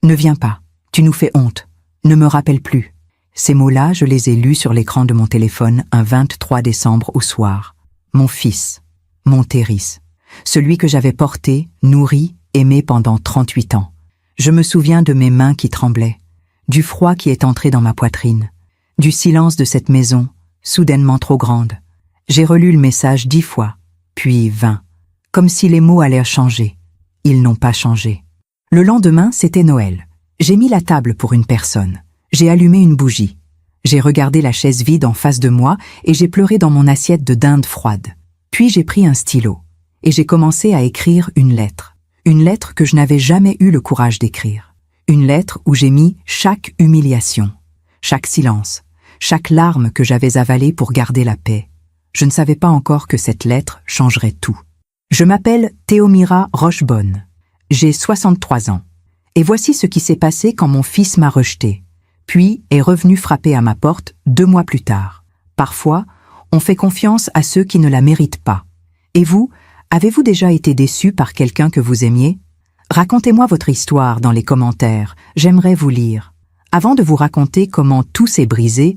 Ne viens pas, tu nous fais honte, ne me rappelle plus. Ces mots-là, je les ai lus sur l'écran de mon téléphone un 23 décembre au soir. Mon fils, mon Théris, celui que j'avais porté, nourri, aimé pendant 38 ans. Je me souviens de mes mains qui tremblaient, du froid qui est entré dans ma poitrine, du silence de cette maison, soudainement trop grande. J'ai relu le message 10 fois, puis 20, comme si les mots allaient changer. Ils n'ont pas changé. Le lendemain, c'était Noël. J'ai mis la table pour une personne. J'ai allumé une bougie. J'ai regardé la chaise vide en face de moi et j'ai pleuré dans mon assiette de dinde froide. Puis j'ai pris un stylo et j'ai commencé à écrire une lettre. Une lettre que je n'avais jamais eu le courage d'écrire. Une lettre où j'ai mis chaque humiliation, chaque silence, chaque larme que j'avais avalée pour garder la paix. Je ne savais pas encore que cette lettre changerait tout. Je m'appelle Théomira Rochebonne. J'ai 63 ans. Et voici ce qui s'est passé quand mon fils m'a rejeté, puis est revenu frapper à ma porte 2 mois plus tard. Parfois, on fait confiance à ceux qui ne la méritent pas. Et vous, avez-vous déjà été déçu par quelqu'un que vous aimiez? Racontez-moi votre histoire dans les commentaires, j'aimerais vous lire. Avant de vous raconter comment tout s'est brisé,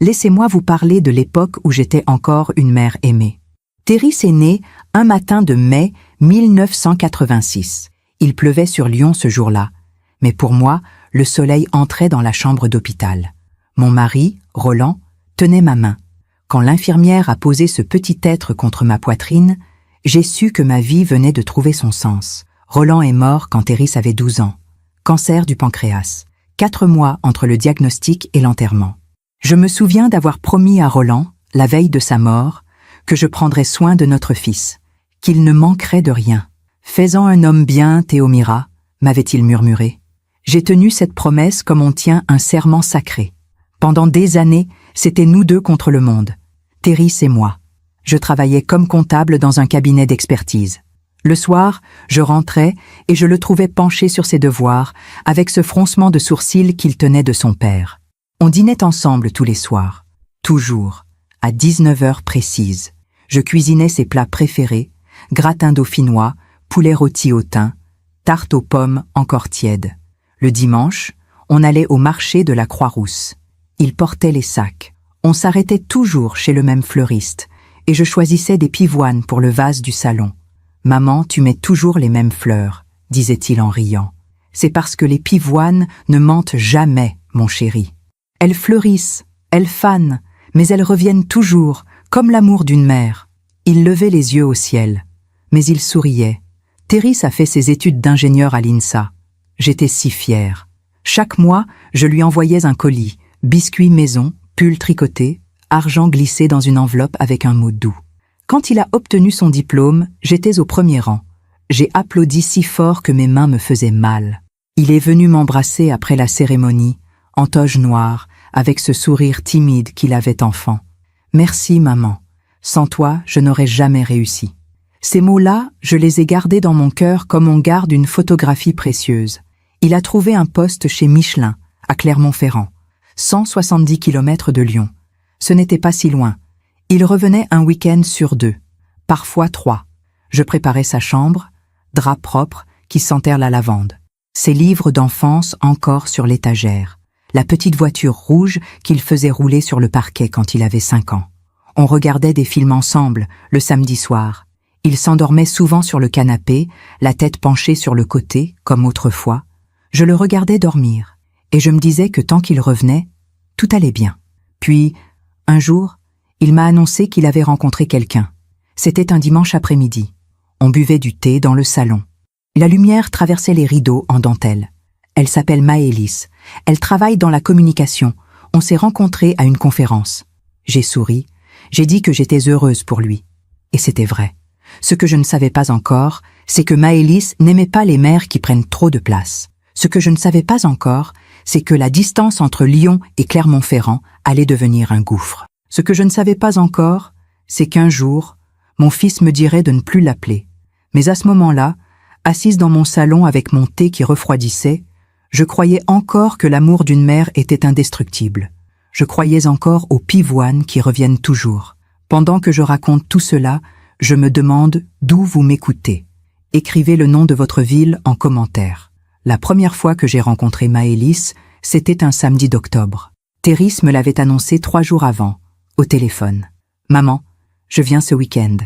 laissez-moi vous parler de l'époque où j'étais encore une mère aimée. Théris est né un matin de mai 1986. Il pleuvait sur Lyon ce jour-là, mais pour moi, le soleil entrait dans la chambre d'hôpital. Mon mari, Roland, tenait ma main. Quand l'infirmière a posé ce petit être contre ma poitrine, j'ai su que ma vie venait de trouver son sens. Roland est mort quand Théris avait 12 ans. Cancer du pancréas. 4 mois entre le diagnostic et l'enterrement. Je me souviens d'avoir promis à Roland, la veille de sa mort, que je prendrais soin de notre fils, qu'il ne manquerait de rien. Fais-en un homme bien, Théomira, m'avait-il murmuré. J'ai tenu cette promesse comme on tient un serment sacré. Pendant des années, c'était nous deux contre le monde, Théris et moi. Je travaillais comme comptable dans un cabinet d'expertise. Le soir, je rentrais et je le trouvais penché sur ses devoirs, avec ce froncement de sourcils qu'il tenait de son père. On dînait ensemble tous les soirs, toujours, à 19h précises. Je cuisinais ses plats préférés, gratin dauphinois, poulet rôti au thym, tarte aux pommes encore tiède. Le dimanche, on allait au marché de la Croix-Rousse. Il portait les sacs. On s'arrêtait toujours chez le même fleuriste, et je choisissais des pivoines pour le vase du salon. « Maman, tu mets toujours les mêmes fleurs », disait-il en riant. « C'est parce que les pivoines ne mentent jamais, mon chéri. Elles fleurissent, elles fanent, mais elles reviennent toujours, comme l'amour d'une mère. » Il levait les yeux au ciel, mais il souriait. Théris a fait ses études d'ingénieur à l'INSA. J'étais si fière. Chaque mois, je lui envoyais un colis, biscuits maison, pull tricoté, argent glissé dans une enveloppe avec un mot doux. Quand il a obtenu son diplôme, j'étais au premier rang. J'ai applaudi si fort que mes mains me faisaient mal. Il est venu m'embrasser après la cérémonie, en toge noire, avec ce sourire timide qu'il avait enfant. « Merci, maman. Sans toi, je n'aurais jamais réussi. » Ces mots-là, je les ai gardés dans mon cœur comme on garde une photographie précieuse. Il a trouvé un poste chez Michelin, à Clermont-Ferrand, 170 km de Lyon. Ce n'était pas si loin. Il revenait un week-end sur 2, parfois 3. Je préparais sa chambre, draps propres qui sentèrent la lavande. Ses livres d'enfance encore sur l'étagère. La petite voiture rouge qu'il faisait rouler sur le parquet quand il avait 5 ans. On regardait des films ensemble, le samedi soir. Il s'endormait souvent sur le canapé, la tête penchée sur le côté, comme autrefois. Je le regardais dormir, et je me disais que tant qu'il revenait, tout allait bien. Puis, un jour, il m'a annoncé qu'il avait rencontré quelqu'un. C'était un dimanche après-midi. On buvait du thé dans le salon. La lumière traversait les rideaux en dentelle. Elle s'appelle Maëlys. Elle travaille dans la communication. On s'est rencontrés à une conférence. J'ai souri. J'ai dit que j'étais heureuse pour lui. Et c'était vrai. Ce que je ne savais pas encore, c'est que Maëlys n'aimait pas les mères qui prennent trop de place. Ce que je ne savais pas encore, c'est que la distance entre Lyon et Clermont-Ferrand allait devenir un gouffre. Ce que je ne savais pas encore, c'est qu'un jour, mon fils me dirait de ne plus l'appeler. Mais à ce moment-là, assise dans mon salon avec mon thé qui refroidissait, je croyais encore que l'amour d'une mère était indestructible. Je croyais encore aux pivoines qui reviennent toujours. Pendant que je raconte tout cela, je me demande d'où vous m'écoutez. Écrivez le nom de votre ville en commentaire. La première fois que j'ai rencontré Maëlys, c'était un samedi d'octobre. Thérèse me l'avait annoncé 3 jours avant, au téléphone. « Maman, je viens ce week-end.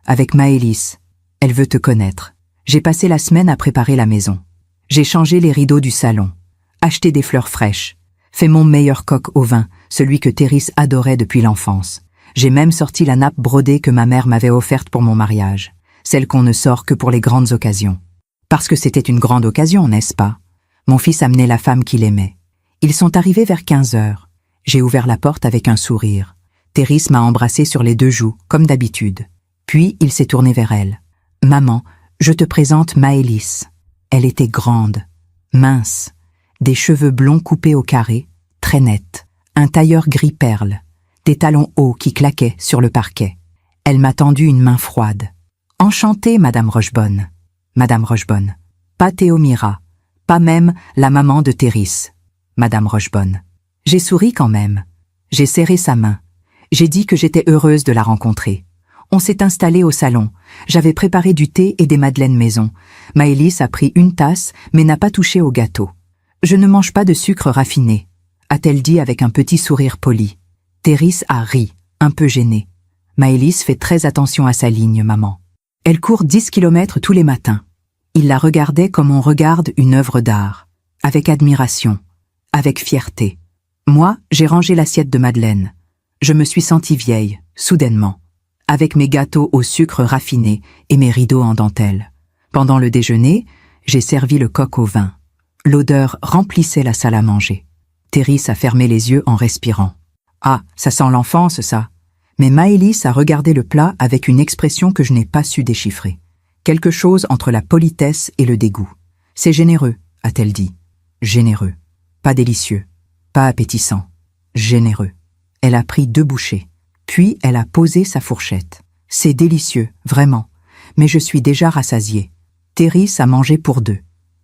Avec Maëlys. Elle veut te connaître. » J'ai passé la semaine à préparer la maison. J'ai changé les rideaux du salon, acheté des fleurs fraîches, fait mon meilleur coq au vin, celui que Thérèse adorait depuis l'enfance. J'ai même sorti la nappe brodée que ma mère m'avait offerte pour mon mariage, celle qu'on ne sort que pour les grandes occasions. Parce que c'était une grande occasion, n'est-ce pas? Mon fils amenait la femme qu'il aimait. Ils sont arrivés vers 15 heures. J'ai ouvert la porte avec un sourire. Thérèse m'a embrassé sur les 2 joues, comme d'habitude. Puis il s'est tourné vers elle. « Maman, je te présente Maëlys. » Elle était grande, mince, des cheveux blonds coupés au carré, très nets, un tailleur gris perle, des talons hauts qui claquaient sur le parquet. Elle m'a tendu une main froide. « Enchantée, Madame Rochebonne. » Madame Rochebonne. Pas Théomira, pas même la maman de Thérèse. Madame Rochebonne. J'ai souri quand même. J'ai serré sa main. J'ai dit que j'étais heureuse de la rencontrer. On s'est installé au salon. J'avais préparé du thé et des madeleines maison. Maëlys a pris une tasse, mais n'a pas touché au gâteau. « Je ne mange pas de sucre raffiné », a-t-elle dit avec un petit sourire poli. Thérèse a ri, un peu gênée. Maëlys fait très attention à sa ligne, maman. Elle court 10 kilomètres tous les matins. Il la regardait comme on regarde une œuvre d'art, avec admiration, avec fierté. Moi, j'ai rangé l'assiette de madeleine. Je me suis sentie vieille, soudainement, avec mes gâteaux au sucre raffiné et mes rideaux en dentelle. Pendant le déjeuner, j'ai servi le coq au vin. L'odeur remplissait la salle à manger. Thérèse a fermé les yeux en respirant. « Ah, ça sent l'enfance, ça !» Mais Maëlys a regardé le plat avec une expression que je n'ai pas su déchiffrer. Quelque chose entre la politesse et le dégoût. « C'est généreux », a-t-elle dit. Généreux. Pas délicieux. Pas appétissant. Généreux. Elle a pris 2 bouchées. Puis elle a posé sa fourchette. C'est délicieux, vraiment. Mais je suis déjà rassasiée. Thérèse a mangé pour 2.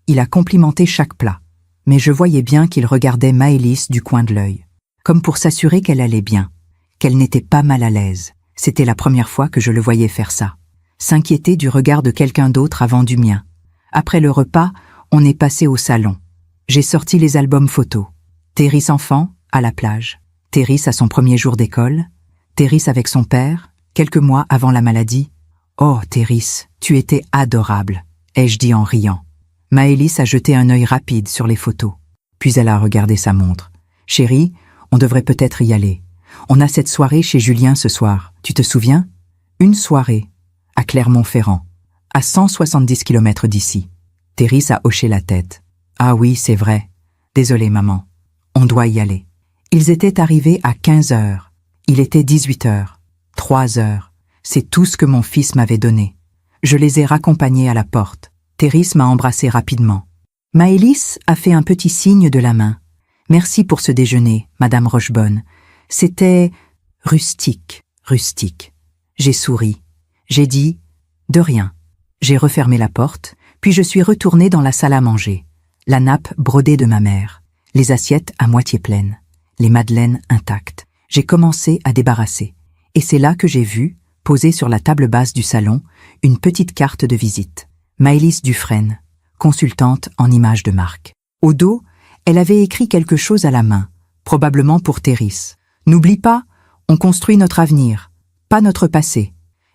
Il a complimenté chaque plat. Mais je voyais bien qu'il regardait Maëlys du coin de l'œil. Comme pour s'assurer qu'elle allait bien. Qu'elle n'était pas mal à l'aise. C'était la première fois que je le voyais faire ça. S'inquiéter du regard de quelqu'un d'autre avant du mien. Après le repas, on est passé au salon. J'ai sorti les albums photos. Thérèse enfant, à la plage. Thérèse à son premier jour d'école. Thérèse avec son père, quelques mois avant la maladie. « Oh, Thérèse, tu étais adorable », ai-je dit en riant. Maëlys a jeté un œil rapide sur les photos. Puis elle a regardé sa montre. « Chérie, on devrait peut-être y aller. On a cette soirée chez Julien ce soir, tu te souviens? Une soirée, à Clermont-Ferrand, à 170 km d'ici. » Thérèse a hoché la tête. « Ah oui, c'est vrai. Désolée, maman. On doit y aller. » Ils étaient arrivés à 15 heures. Il était 18 heures. 3 heures. C'est tout ce que mon fils m'avait donné. Je les ai raccompagnés à la porte. Thérèse m'a embrassé rapidement. Maëlys a fait un petit signe de la main. « Merci pour ce déjeuner, Madame Rochebonne. C'était rustique, rustique. » J'ai souri. J'ai dit « De rien ». J'ai refermé la porte, puis je suis retournée dans la salle à manger. La nappe brodée de ma mère, les assiettes à moitié pleines, les madeleines intactes. J'ai commencé à débarrasser. Et c'est là que j'ai vu, posée sur la table basse du salon, une petite carte de visite. Maëlys Dufresne, consultante en images de marque. Au dos, elle avait écrit quelque chose à la main, probablement pour Thérèse. « N'oublie pas, on construit notre avenir, pas notre passé. »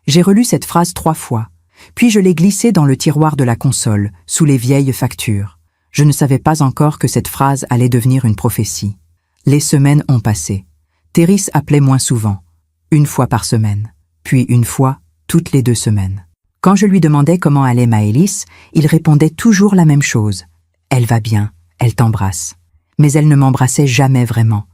J'ai relu cette phrase 3 fois, puis je l'ai glissée dans le tiroir de la console, sous les vieilles factures. Je ne savais pas encore que cette phrase allait devenir une prophétie. Les semaines ont passé. Thérèse appelait moins souvent, 1 fois par semaine, puis 1 fois toutes les 2 semaines. Quand je lui demandais comment allait Maëlys, il répondait toujours la même chose. « Elle va bien, elle t'embrasse. » Mais elle ne m'embrassait jamais vraiment.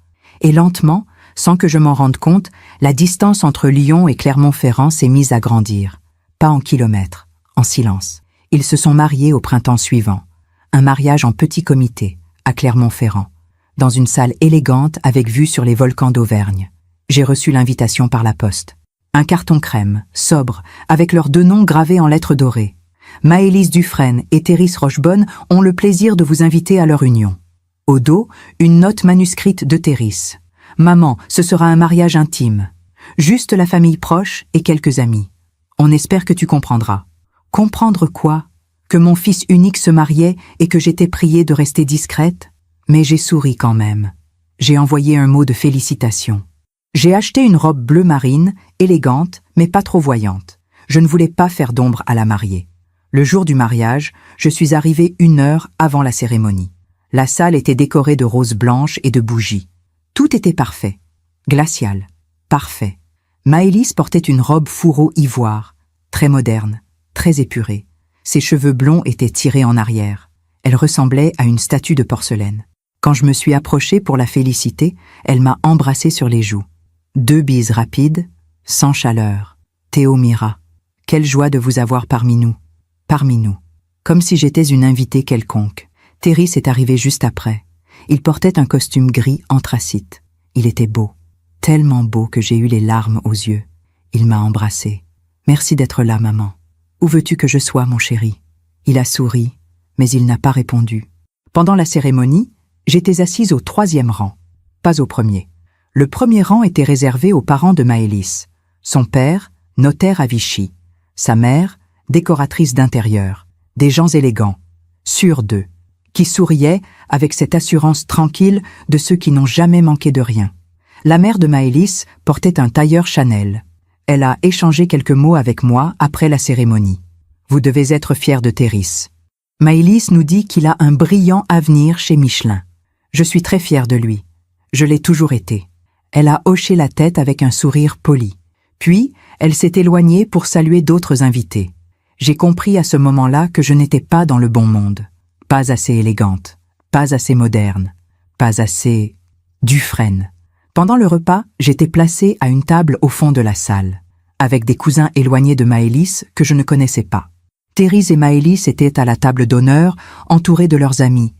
Et lentement, sans que je m'en rende compte, la distance entre Lyon et Clermont-Ferrand s'est mise à grandir. Pas en kilomètres, en silence. Ils se sont mariés au printemps suivant. Un mariage en petit comité, à Clermont-Ferrand, dans une salle élégante avec vue sur les volcans d'Auvergne. J'ai reçu l'invitation par la poste. Un carton crème, sobre, avec leurs 2 noms gravés en lettres dorées. Maëlys Dufresne et Thérèse Rochebonne ont le plaisir de vous inviter à leur union. Au dos, une note manuscrite de Thérèse. « Maman, ce sera un mariage intime. Juste la famille proche et quelques amis. On espère que tu comprendras. » Comprendre quoi? que mon fils unique se mariait et que j'étais priée de rester discrète, mais j'ai souri quand même. J'ai envoyé un mot de félicitations. J'ai acheté une robe bleu marine, élégante, mais pas trop voyante. Je ne voulais pas faire d'ombre à la mariée. Le jour du mariage, je suis arrivée 1 heure avant la cérémonie. La salle était décorée de roses blanches et de bougies. Tout était parfait. Glacial. Parfait. Maëlys portait une robe fourreau ivoire, très moderne, très épurée. Ses cheveux blonds étaient tirés en arrière. Elle ressemblait à une statue de porcelaine. Quand je me suis approchée pour la féliciter, elle m'a embrassée sur les joues. 2 bises rapides, sans chaleur. Théomira, quelle joie de vous avoir parmi nous. Parmi nous. Comme si j'étais une invitée quelconque. Théris est arrivé juste après. Il portait un costume gris anthracite. Il était beau. Tellement beau que j'ai eu les larmes aux yeux. Il m'a embrassée. Merci d'être là, maman. Où veux-tu que je sois, mon chéri? Il a souri, mais il n'a pas répondu. Pendant la cérémonie, j'étais assise au 3e rang, pas au 1er. Le 1er rang était réservé aux parents de Maëlys. Son père, notaire à Vichy. Sa mère, décoratrice d'intérieur. Des gens élégants, sûrs d'eux, qui souriaient avec cette assurance tranquille de ceux qui n'ont jamais manqué de rien. La mère de Maëlys portait un tailleur Chanel. Elle a échangé quelques mots avec moi après la cérémonie. Vous devez être fiers de Théris. Maëlys nous dit qu'il a un brillant avenir chez Michelin. Je suis très fière de lui. Je l'ai toujours été. Elle a hoché la tête avec un sourire poli. Puis, elle s'est éloignée pour saluer d'autres invités. J'ai compris à ce moment-là que je n'étais pas dans le bon monde. Pas assez élégante, pas assez moderne, pas assez Dufresne. Pendant le repas, j'étais placée à une table au fond de la salle, avec des cousins éloignés de Maëlys que je ne connaissais pas. Théris et Maëlys étaient à la table d'honneur, entourés de leurs amis.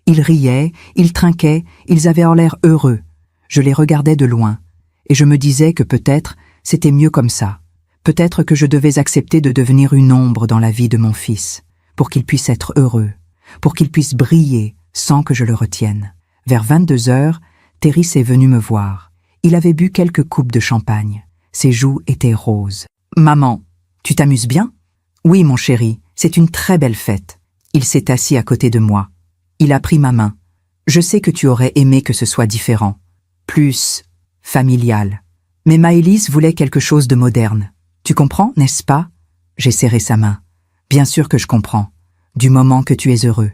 Ils riaient, ils trinquaient, ils avaient l'air heureux. Je les regardais de loin, et je me disais que peut-être c'était mieux comme ça. Peut-être que je devais accepter de devenir une ombre dans la vie de mon fils, pour qu'il puisse être heureux, pour qu'il puisse briller sans que je le retienne. Vers 22 heures, Théris est venu me voir. Il avait bu quelques coupes de champagne. Ses joues étaient roses. « Maman, tu t'amuses bien ?»« Oui, mon chéri, c'est une très belle fête. » Il s'est assis à côté de moi. Il a pris ma main. « Je sais que tu aurais aimé que ce soit différent. Plus familial. Mais Maëlys voulait quelque chose de moderne. Tu comprends, n'est-ce pas ?» J'ai serré sa main. « Bien sûr que je comprends. Du moment que tu es heureux. »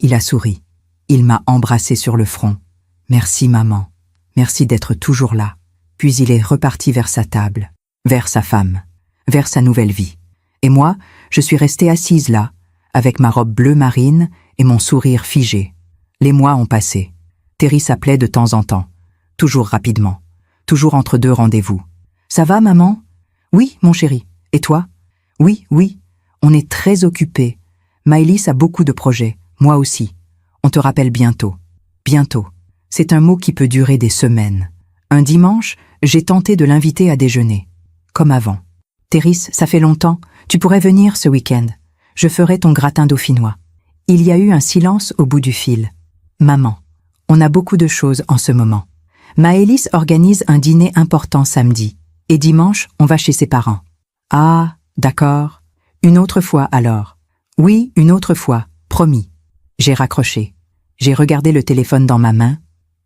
Il a souri. Il m'a embrassé sur le front. « Merci, maman. Merci d'être toujours là. » Puis il est reparti vers sa table, vers sa femme, vers sa nouvelle vie. Et moi, je suis restée assise là, avec ma robe bleue marine et mon sourire figé. Les mois ont passé. Théris s'appelait de temps en temps, toujours rapidement, toujours entre 2 rendez-vous. « Ça va, maman ?»« Oui, mon chéri. Et toi ?»« Oui, oui. On est très occupés. Maëlys a beaucoup de projets, moi aussi. On te rappelle bientôt. » Bientôt. C'est un mot qui peut durer des semaines. Un dimanche, j'ai tenté de l'inviter à déjeuner. Comme avant. « Théris, ça fait longtemps. Tu pourrais venir ce week-end. Je ferai ton gratin dauphinois. » Il y a eu un silence au bout du fil. « Maman, on a beaucoup de choses en ce moment. Maëlys organise un dîner important samedi. Et dimanche, on va chez ses parents. »« Ah, d'accord. Une autre fois alors. »« Oui, une autre fois. Promis. » J'ai raccroché. J'ai regardé le téléphone dans ma main.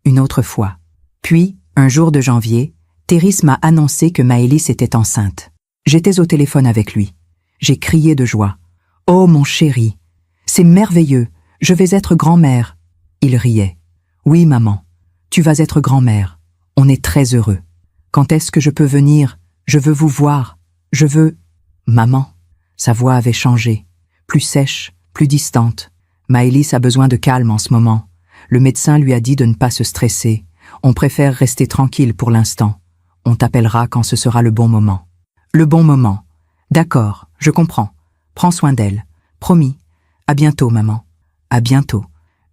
Une autre fois. Puis, un jour de janvier, Théris m'a annoncé que Maëlys était enceinte. J'étais au téléphone avec lui. J'ai crié de joie. « Oh, mon chéri, c'est merveilleux, je vais être grand-mère. » Il riait. « Oui, maman, tu vas être grand-mère. On est très heureux. Quand est-ce que je peux venir? Je veux vous voir. Je veux... » Maman. Sa voix avait changé. Plus sèche, plus distante. Maëlys a besoin de calme en ce moment. Le médecin lui a dit de ne pas se stresser. On préfère rester tranquille pour l'instant. On t'appellera quand ce sera le bon moment. Le bon moment. D'accord, je comprends. Prends soin d'elle. Promis. À bientôt, maman. À bientôt.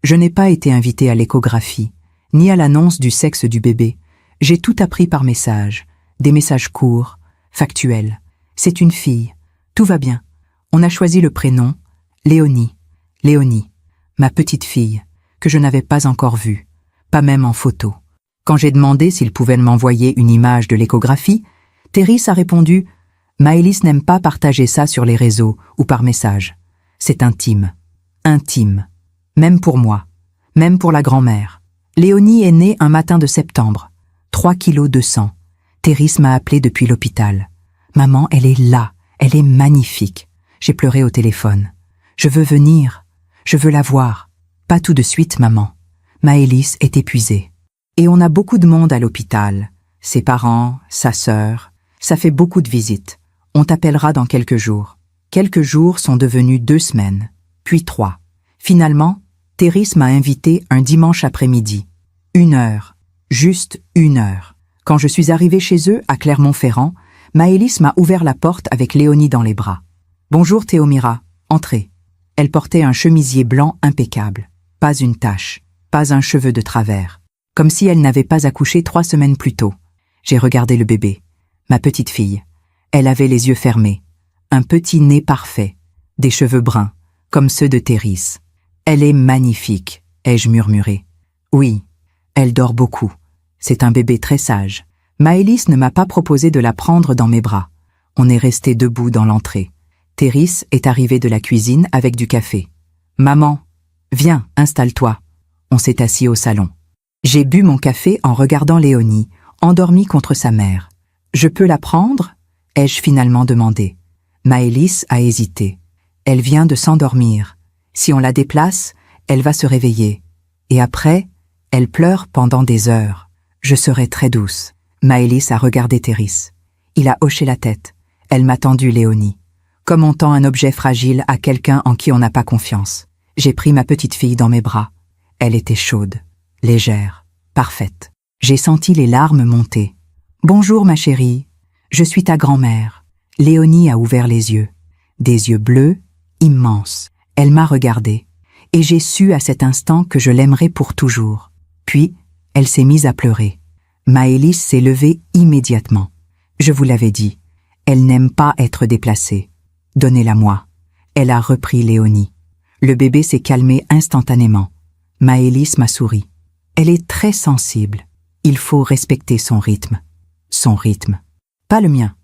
Je n'ai pas été invitée à l'échographie, ni à l'annonce du sexe du bébé. J'ai tout appris par message. Des messages courts, factuels. C'est une fille. Tout va bien. On a choisi le prénom Léonie. Léonie, ma petite fille, que je n'avais pas encore vue, pas même en photo. Quand j'ai demandé s'il pouvait m'envoyer une image de l'échographie, Théris a répondu « Maëlys n'aime pas partager ça sur les réseaux ou par message. C'est intime. Intime. Même pour moi. Même pour la grand-mère. Léonie est née un matin de septembre. 3 kilos de sang. Thérisse m'a appelé depuis l'hôpital. Maman, elle est là. Elle est magnifique. J'ai pleuré au téléphone. Je veux venir. Je veux la voir. Pas tout de suite, maman. Maëlys est épuisée. Et on a beaucoup de monde à l'hôpital. Ses parents, sa sœur. Ça fait beaucoup de visites. On t'appellera dans quelques jours. Quelques jours sont devenus 2 semaines. Puis 3. Finalement, Thérisse m'a invité un dimanche après-midi. 1 heure. Juste 1 heure. Quand je suis arrivée chez eux, à Clermont-Ferrand, Maëlys m'a ouvert la porte avec Léonie dans les bras. « Bonjour Théomira, entrez. » Elle portait un chemisier blanc impeccable. Pas une tache, pas un cheveu de travers. Comme si elle n'avait pas accouché 3 semaines plus tôt. J'ai regardé le bébé. Ma petite fille. Elle avait les yeux fermés. Un petit nez parfait. Des cheveux bruns, comme ceux de Thérisse. Elle est magnifique, ai-je murmuré. Oui, elle dort beaucoup. C'est un bébé très sage. Maëlys ne m'a pas proposé de la prendre dans mes bras. On est resté debout dans l'entrée. Thérisse est arrivée de la cuisine avec du café. « Maman, viens, installe-toi. » On s'est assis au salon. J'ai bu mon café en regardant Léonie, endormie contre sa mère. « Je peux la prendre ?» ai-je finalement demandé. Maëlys a hésité. Elle vient de s'endormir. Si on la déplace, elle va se réveiller. Et après, elle pleure pendant des heures. Je serai très douce. Maëlys a regardé Thérisse. Il a hoché la tête. Elle m'a tendu Léonie. Comme on tend un objet fragile à quelqu'un en qui on n'a pas confiance. J'ai pris ma petite fille dans mes bras. Elle était chaude, légère, parfaite. J'ai senti les larmes monter. « Bonjour ma chérie, je suis ta grand-mère. » Léonie a ouvert les yeux. Des yeux bleus, immenses. Elle m'a regardée. Et j'ai su à cet instant que je l'aimerais pour toujours. Puis, elle s'est mise à pleurer. Maëlys s'est levée immédiatement. Je vous l'avais dit, elle n'aime pas être déplacée. Donnez-la-moi. Elle a repris Léonie. Le bébé s'est calmé instantanément. Maëlys m'a souri. Elle est très sensible. Il faut respecter son rythme. Son rythme. Pas le mien.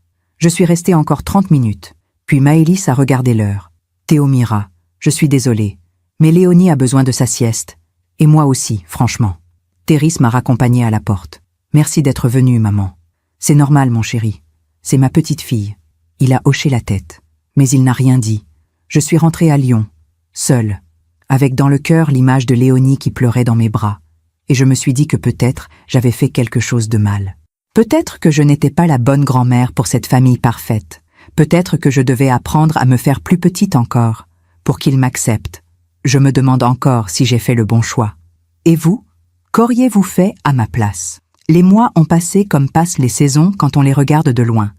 Je suis restée encore 30 minutes. Puis Maëlys a regardé l'heure. Théomira, je suis désolée, mais Léonie a besoin de sa sieste. Et moi aussi, franchement. Thérisse m'a raccompagnée à la porte. Merci d'être venue, maman. C'est normal, mon chéri. C'est ma petite fille. Il a hoché la tête. Mais il n'a rien dit. Je suis rentrée à Lyon, seule, avec dans le cœur l'image de Léonie qui pleurait dans mes bras. Et je me suis dit que peut-être j'avais fait quelque chose de mal. Peut-être que je n'étais pas la bonne grand-mère pour cette famille parfaite. Peut-être que je devais apprendre à me faire plus petite encore, pour qu'il m'accepte. Je me demande encore si j'ai fait le bon choix. Et vous, qu'auriez-vous fait à ma place? Les mois ont passé comme passent les saisons quand on les regarde de loin.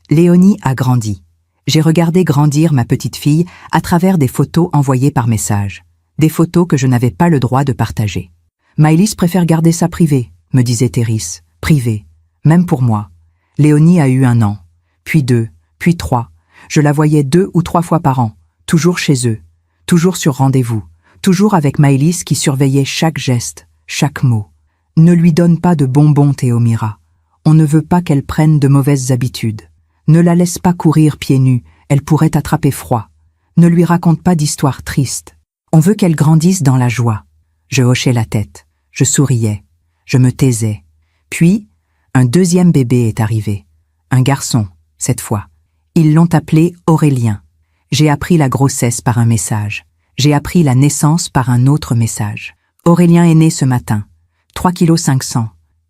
Léonie a grandi. J'ai regardé grandir ma petite fille à travers des photos envoyées par message. Des photos que je n'avais pas le droit de partager. Maëlys préfère garder ça privé, me disait Thérisse. Privé. Même pour moi. Léonie a eu 1 an. Puis 2, puis 3. Je la voyais 2 ou 3 fois par an. Toujours chez eux. Toujours sur rendez-vous. Toujours avec Maëlys qui surveillait chaque geste, chaque mot. Ne lui donne pas de bonbons, Théomira. On ne veut pas qu'elle prenne de mauvaises habitudes. Ne la laisse pas courir pieds nus, elle pourrait attraper froid. Ne lui raconte pas d'histoires tristes. On veut qu'elle grandisse dans la joie. Je hochais la tête, je souriais, je me taisais. Puis, un 2e bébé est arrivé. Un garçon, cette fois. Ils l'ont appelé Aurélien. J'ai appris la grossesse par un message. J'ai appris la naissance par un autre message. Aurélien est né ce matin. 3,5 kg.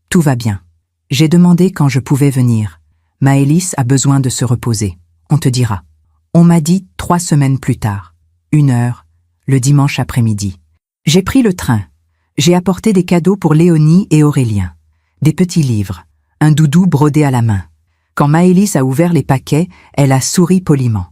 Tout va bien. J'ai demandé quand je pouvais venir. Maëlys a besoin de se reposer. On te dira. On m'a dit 3 semaines plus tard. 1 heure, le dimanche après-midi. J'ai pris le train. J'ai apporté des cadeaux pour Léonie et Aurélien. Des petits livres. Un doudou brodé à la main. Quand Maëlys a ouvert les paquets, elle a souri poliment.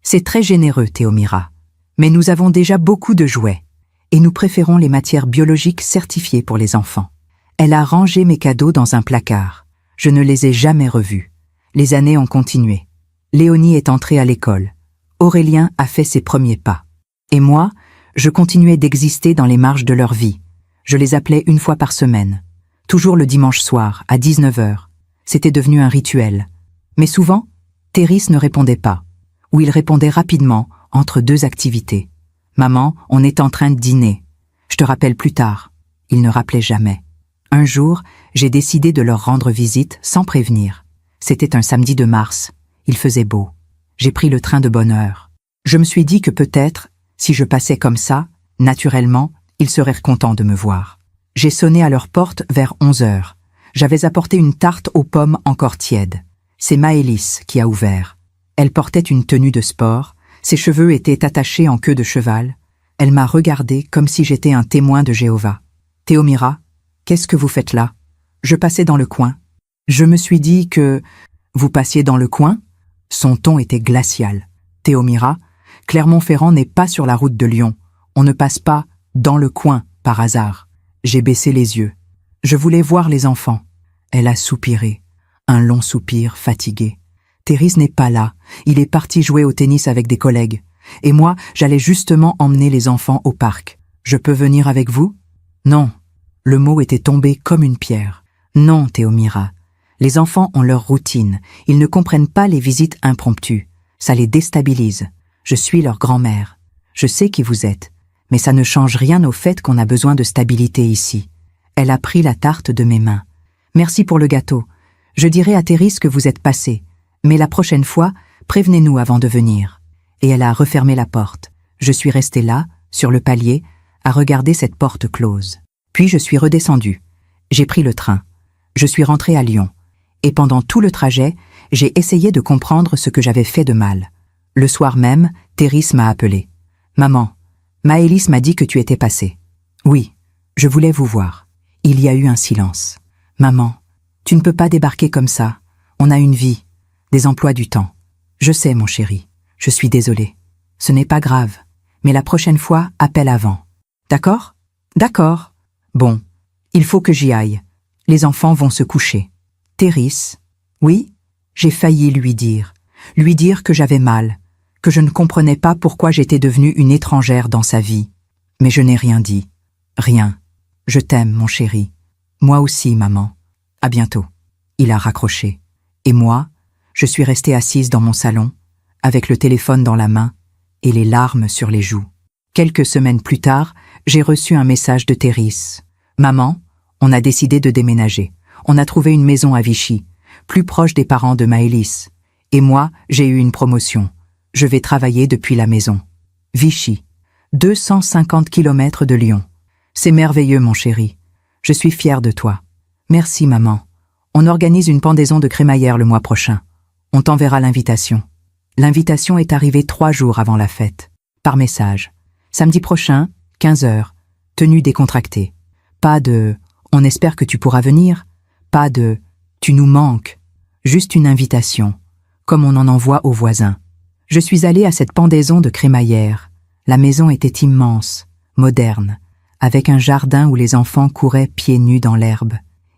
C'est très généreux, Théomira. Mais nous avons déjà beaucoup de jouets. Et nous préférons les matières biologiques certifiées pour les enfants. Elle a rangé mes cadeaux dans un placard. Je ne les ai jamais revus. Les années ont continué. Léonie est entrée à l'école. Aurélien a fait ses premiers pas. Et moi, je continuais d'exister dans les marges de leur vie. Je les appelais 1 fois par semaine. Toujours le dimanche soir, à 19 h. C'était devenu un rituel. Mais souvent, Thérisse ne répondait pas. Ou il répondait rapidement, entre 2 activités. Maman, on est en train de dîner. Je te rappelle plus tard. Il ne rappelait jamais. Un jour, j'ai décidé de leur rendre visite sans prévenir. C'était un samedi de mars. Il faisait beau. J'ai pris le train de bonne heure. Je me suis dit que peut-être, si je passais comme ça, naturellement, ils seraient contents de me voir. J'ai sonné à leur porte vers 11 heures. J'avais apporté une tarte aux pommes encore tiède. C'est Maëlys qui a ouvert. Elle portait une tenue de sport, ses cheveux étaient attachés en queue de cheval. Elle m'a regardé comme si j'étais un témoin de Jéhovah. « Théomira, qu'est-ce que vous faites là ?» Je passais dans le coin. Je me suis dit que... « Vous passiez dans le coin ?» Son ton était glacial. « Théomira, Clermont-Ferrand n'est pas sur la route de Lyon. On ne passe pas dans le coin par hasard. » J'ai baissé les yeux. Je voulais voir les enfants. Elle a soupiré. Un long soupir, fatigué. Thérèse n'est pas là. Il est parti jouer au tennis avec des collègues. Et moi, j'allais justement emmener les enfants au parc. Je peux venir avec vous? Non. Le mot était tombé comme une pierre. Non, Théomira. Les enfants ont leur routine. Ils ne comprennent pas les visites impromptues. Ça les déstabilise. Je suis leur grand-mère. Je sais qui vous êtes. Mais ça ne change rien au fait qu'on a besoin de stabilité ici. Elle a pris la tarte de mes mains. Merci pour le gâteau. Je dirai à Thérèse que vous êtes passé. Mais la prochaine fois, prévenez-nous avant de venir. Et elle a refermé la porte. Je suis restée là, sur le palier, à regarder cette porte close. Puis je suis redescendue. J'ai pris le train. Je suis rentrée à Lyon. Et pendant tout le trajet, j'ai essayé de comprendre ce que j'avais fait de mal. Le soir même, Thérèse m'a appelée. « Maman, Maëlys m'a dit que tu étais passée. »« Oui, je voulais vous voir. » Il y a eu un silence. « Maman, tu ne peux pas débarquer comme ça. On a une vie, des emplois du temps. Je sais, mon chéri. Je suis désolée. Ce n'est pas grave. Mais la prochaine fois, appelle avant. D'accord? D'accord. Bon, il faut que j'y aille. Les enfants vont se coucher. Thérèse? Oui? J'ai failli lui dire que j'avais mal, que je ne comprenais pas pourquoi j'étais devenue une étrangère dans sa vie. Mais je n'ai rien dit. Rien. Je t'aime, mon chéri. Moi aussi, maman. À bientôt. Il a raccroché. Et moi, je suis restée assise dans mon salon, avec le téléphone dans la main et les larmes sur les joues. Quelques semaines plus tard, j'ai reçu un message de Thérèse. « Maman, on a décidé de déménager. On a trouvé une maison à Vichy, plus proche des parents de Maëlys. Et moi, j'ai eu une promotion. Je vais travailler depuis la maison. Vichy, 250 km de Lyon. C'est merveilleux, mon chéri. Je suis fière de toi. Merci, maman. On organise une pendaison de crémaillère le mois prochain. On t'enverra l'invitation. » L'invitation est arrivée 3 jours avant la fête. Par message. Samedi prochain, 15 heures. Tenue décontractée. Pas de « on espère que tu pourras venir ». Pas de « tu nous manques ». Juste une invitation, comme on en envoie aux voisins. Je suis allée à cette pendaison de crémaillère. La maison était immense, moderne, avec un jardin où les enfants couraient pieds nus dans l'herbe.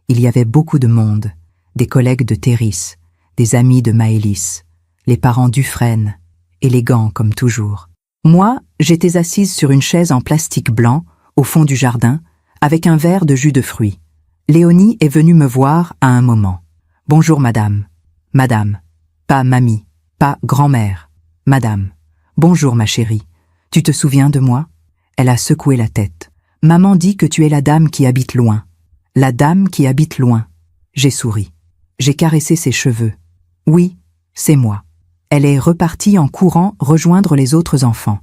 Il y avait beaucoup de monde, des collègues de Thérèse, des amis de Maëlys, les parents Dufresne, élégants comme toujours. Moi, j'étais assise sur une chaise en plastique blanc, au fond du jardin, avec un verre de jus de fruits. Léonie est venue me voir à un moment. « Bonjour, madame. »« Madame. » Pas mamie, pas grand-mère. « Madame. »« Bonjour, ma chérie. Tu te souviens de moi ?» Elle a secoué la tête. « Maman dit que tu es la dame qui habite loin. »« La dame qui habite loin. » J'ai souri. J'ai caressé ses cheveux. « Oui, c'est moi. » Elle est repartie en courant rejoindre les autres enfants.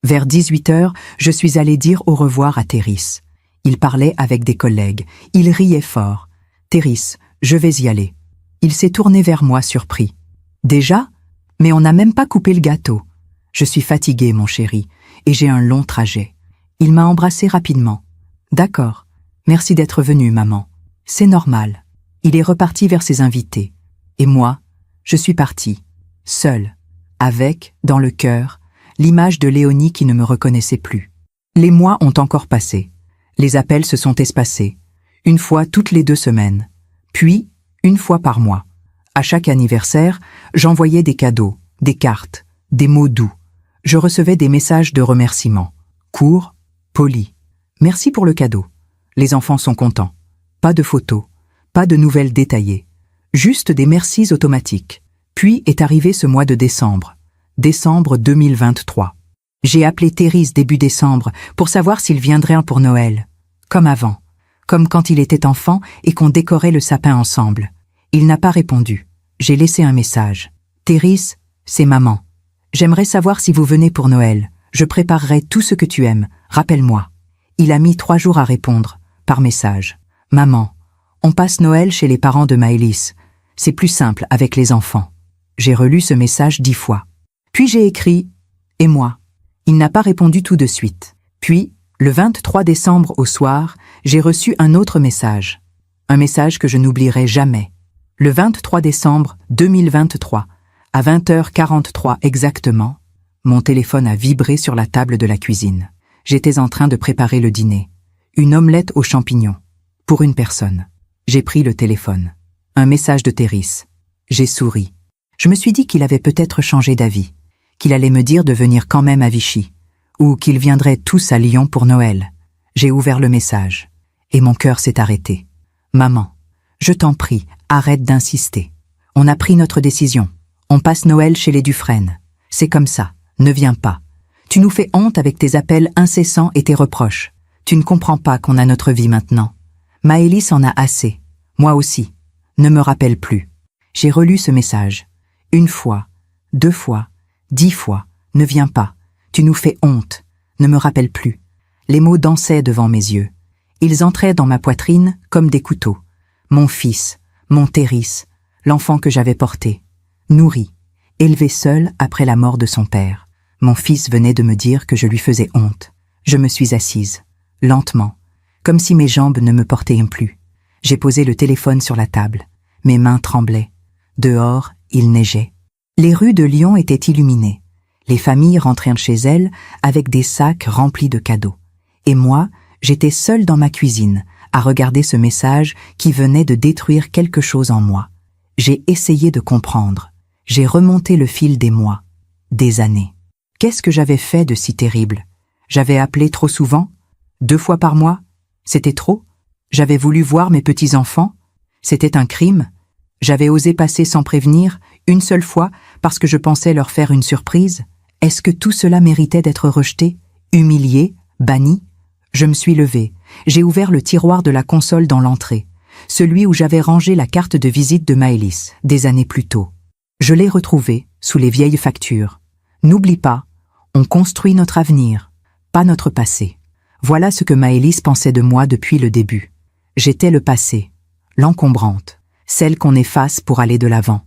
Vers 18 heures, je suis allée dire au revoir à Thérèse. Il parlait avec des collègues. Il riait fort. « Thérèse, je vais y aller. » Il s'est tourné vers moi surpris. « Déjà? Mais on n'a même pas coupé le gâteau. » Je suis fatiguée, mon chéri, et j'ai un long trajet. Il m'a embrassée rapidement. « D'accord. Merci d'être venue, maman. C'est normal. » Il est reparti vers ses invités. Et moi, je suis partie, seule, avec, dans le cœur, l'image de Léonie qui ne me reconnaissait plus. Les mois ont encore passé. Les appels se sont espacés. Une fois toutes les 2 semaines. Puis, une fois par mois. À chaque anniversaire, j'envoyais des cadeaux, des cartes, des mots doux. Je recevais des messages de remerciement. Courts, polis. Merci pour le cadeau. Les enfants sont contents. Pas de photos, pas de nouvelles détaillées. Juste des mercis automatiques. Puis est arrivé ce mois de décembre. Décembre 2023. J'ai appelé Thérèse début décembre pour savoir s'il viendrait pour Noël. Comme avant. Comme quand il était enfant et qu'on décorait le sapin ensemble. Il n'a pas répondu. J'ai laissé un message. Thérèse, c'est maman. J'aimerais savoir si vous venez pour Noël. Je préparerai tout ce que tu aimes. Rappelle-moi. Il a mis 3 jours à répondre, par message. Maman, on passe Noël chez les parents de Maëlys. C'est plus simple avec les enfants. J'ai relu ce message 10 fois. Puis j'ai écrit « Et moi ?» Il n'a pas répondu tout de suite. Puis, le 23 décembre au soir, j'ai reçu un autre message. Un message que je n'oublierai jamais. Le 23 décembre 2023, à 20h43 exactement, mon téléphone a vibré sur la table de la cuisine. J'étais en train de préparer le dîner. Une omelette aux champignons. Pour une personne. J'ai pris le téléphone. Un message de Thérèse. J'ai souri. Je me suis dit qu'il avait peut-être changé d'avis. Qu'il allait me dire de venir quand même à Vichy. Ou qu'ils viendraient tous à Lyon pour Noël. J'ai ouvert le message. Et mon cœur s'est arrêté. Maman, je t'en prie, arrête d'insister. On a pris notre décision. On passe Noël chez les Dufresne. C'est comme ça. Ne viens pas. Tu nous fais honte avec tes appels incessants et tes reproches. Tu ne comprends pas qu'on a notre vie maintenant. Maëlys en a assez. Moi aussi. Ne me rappelle plus. J'ai relu ce message. 1 fois, 2 fois, 10 fois. Ne viens pas. Tu nous fais honte. Ne me rappelle plus. Les mots dansaient devant mes yeux. Ils entraient dans ma poitrine comme des couteaux. Mon fils, mon Thérèse, l'enfant que j'avais porté, nourri, élevé seul après la mort de son père. Mon fils venait de me dire que je lui faisais honte. Je me suis assise, lentement, comme si mes jambes ne me portaient plus. J'ai posé le téléphone sur la table. Mes mains tremblaient. Dehors, il neigeait. Les rues de Lyon étaient illuminées. Les familles rentraient chez elles avec des sacs remplis de cadeaux. Et moi, j'étais seule dans ma cuisine, à regarder ce message qui venait de détruire quelque chose en moi. J'ai essayé de comprendre. J'ai remonté le fil des mois, des années. Qu'est-ce que j'avais fait de si terrible? J'avais appelé trop souvent? 2 fois par mois? C'était trop? J'avais voulu voir mes petits-enfants? C'était un crime? J'avais osé passer sans prévenir, une seule fois, parce que je pensais leur faire une surprise? Est-ce que tout cela méritait d'être rejeté, humilié, banni? Je me suis levée. J'ai ouvert le tiroir de la console dans l'entrée, celui où j'avais rangé la carte de visite de Maëlys, des années plus tôt. Je l'ai retrouvée, sous les vieilles factures. N'oublie pas, on construit notre avenir, pas notre passé. Voilà ce que Maëlys pensait de moi depuis le début. J'étais le passé, l'encombrante, celle qu'on efface pour aller de l'avant.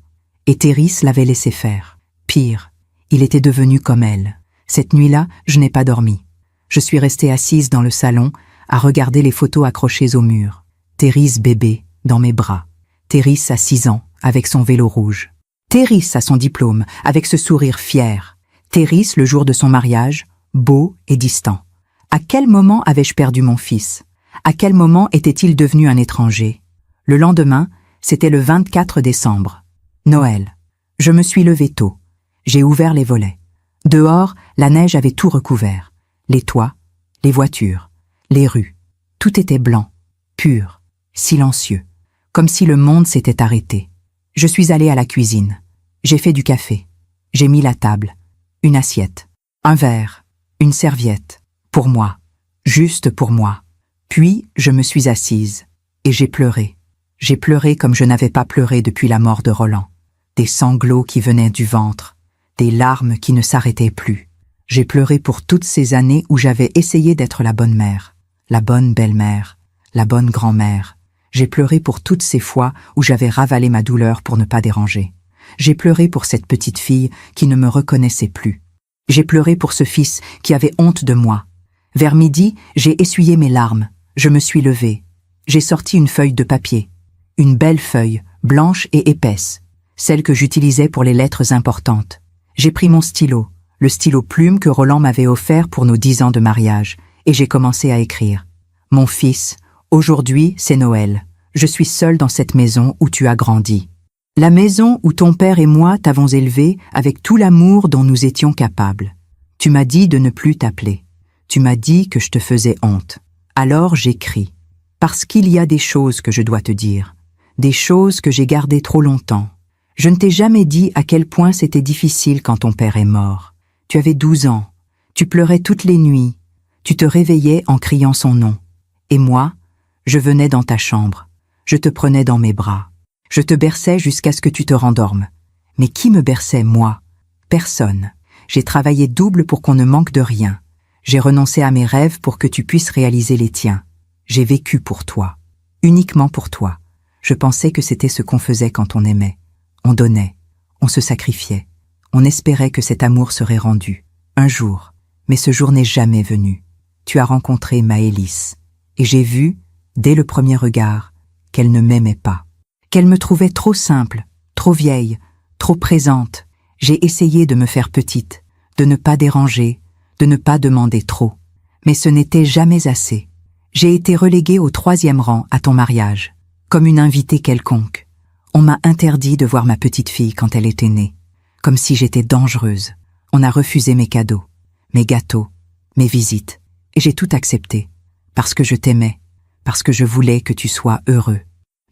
Et Thérèse l'avait laissé faire. Pire, il était devenu comme elle. Cette nuit-là, je n'ai pas dormi. Je suis restée assise dans le salon, à regarder les photos accrochées au mur. Thérèse bébé, dans mes bras. Thérèse à 6 ans, avec son vélo rouge. Thérèse à son diplôme, avec ce sourire fier. Thérèse le jour de son mariage, beau et distant. À quel moment avais-je perdu mon fils? À quel moment était-il devenu un étranger? Le lendemain, c'était le 24 décembre. Noël. Je me suis levée tôt. J'ai ouvert les volets. Dehors, la neige avait tout recouvert. Les toits, les voitures, les rues. Tout était blanc, pur, silencieux, comme si le monde s'était arrêté. Je suis allée à la cuisine. J'ai fait du café. J'ai mis la table, une assiette, un verre, une serviette, pour moi, juste pour moi. Puis, je me suis assise, et j'ai pleuré. J'ai pleuré comme je n'avais pas pleuré depuis la mort de Roland. Des sanglots qui venaient du ventre, des larmes qui ne s'arrêtaient plus. J'ai pleuré pour toutes ces années où j'avais essayé d'être la bonne mère, la bonne belle-mère, la bonne grand-mère. J'ai pleuré pour toutes ces fois où j'avais ravalé ma douleur pour ne pas déranger. J'ai pleuré pour cette petite fille qui ne me reconnaissait plus. J'ai pleuré pour ce fils qui avait honte de moi. Vers midi, j'ai essuyé mes larmes. Je me suis levée. J'ai sorti une feuille de papier. Une belle feuille, blanche et épaisse, celle que j'utilisais pour les lettres importantes. J'ai pris mon stylo, le stylo plume que Roland m'avait offert pour nos 10 ans de mariage, et j'ai commencé à écrire. Mon fils, aujourd'hui c'est Noël. Je suis seule dans cette maison où tu as grandi. La maison où ton père et moi t'avons élevé avec tout l'amour dont nous étions capables. Tu m'as dit de ne plus t'appeler. Tu m'as dit que je te faisais honte. Alors j'écris. Parce qu'il y a des choses que je dois te dire. Des choses que j'ai gardées trop longtemps. Je ne t'ai jamais dit à quel point c'était difficile quand ton père est mort. Tu avais 12 ans. Tu pleurais toutes les nuits, tu te réveillais en criant son nom. Et moi, je venais dans ta chambre, je te prenais dans mes bras. Je te berçais jusqu'à ce que tu te rendormes. Mais qui me berçait, moi? Personne. J'ai travaillé double pour qu'on ne manque de rien. J'ai renoncé à mes rêves pour que tu puisses réaliser les tiens. J'ai vécu pour toi. Uniquement pour toi. Je pensais que c'était ce qu'on faisait quand on aimait. On donnait. On se sacrifiait. On espérait que cet amour serait rendu. Un jour. Mais ce jour n'est jamais venu. Tu as rencontré Maëlys. Et j'ai vu, dès le premier regard, qu'elle ne m'aimait pas. Qu'elle me trouvait trop simple, trop vieille, trop présente. J'ai essayé de me faire petite, de ne pas déranger, de ne pas demander trop. Mais ce n'était jamais assez. J'ai été reléguée au 3e rang à ton mariage, comme une invitée quelconque. On m'a interdit de voir ma petite fille quand elle était née, comme si j'étais dangereuse. On a refusé mes cadeaux, mes gâteaux, mes visites, et j'ai tout accepté, parce que je t'aimais, parce que je voulais que tu sois heureux.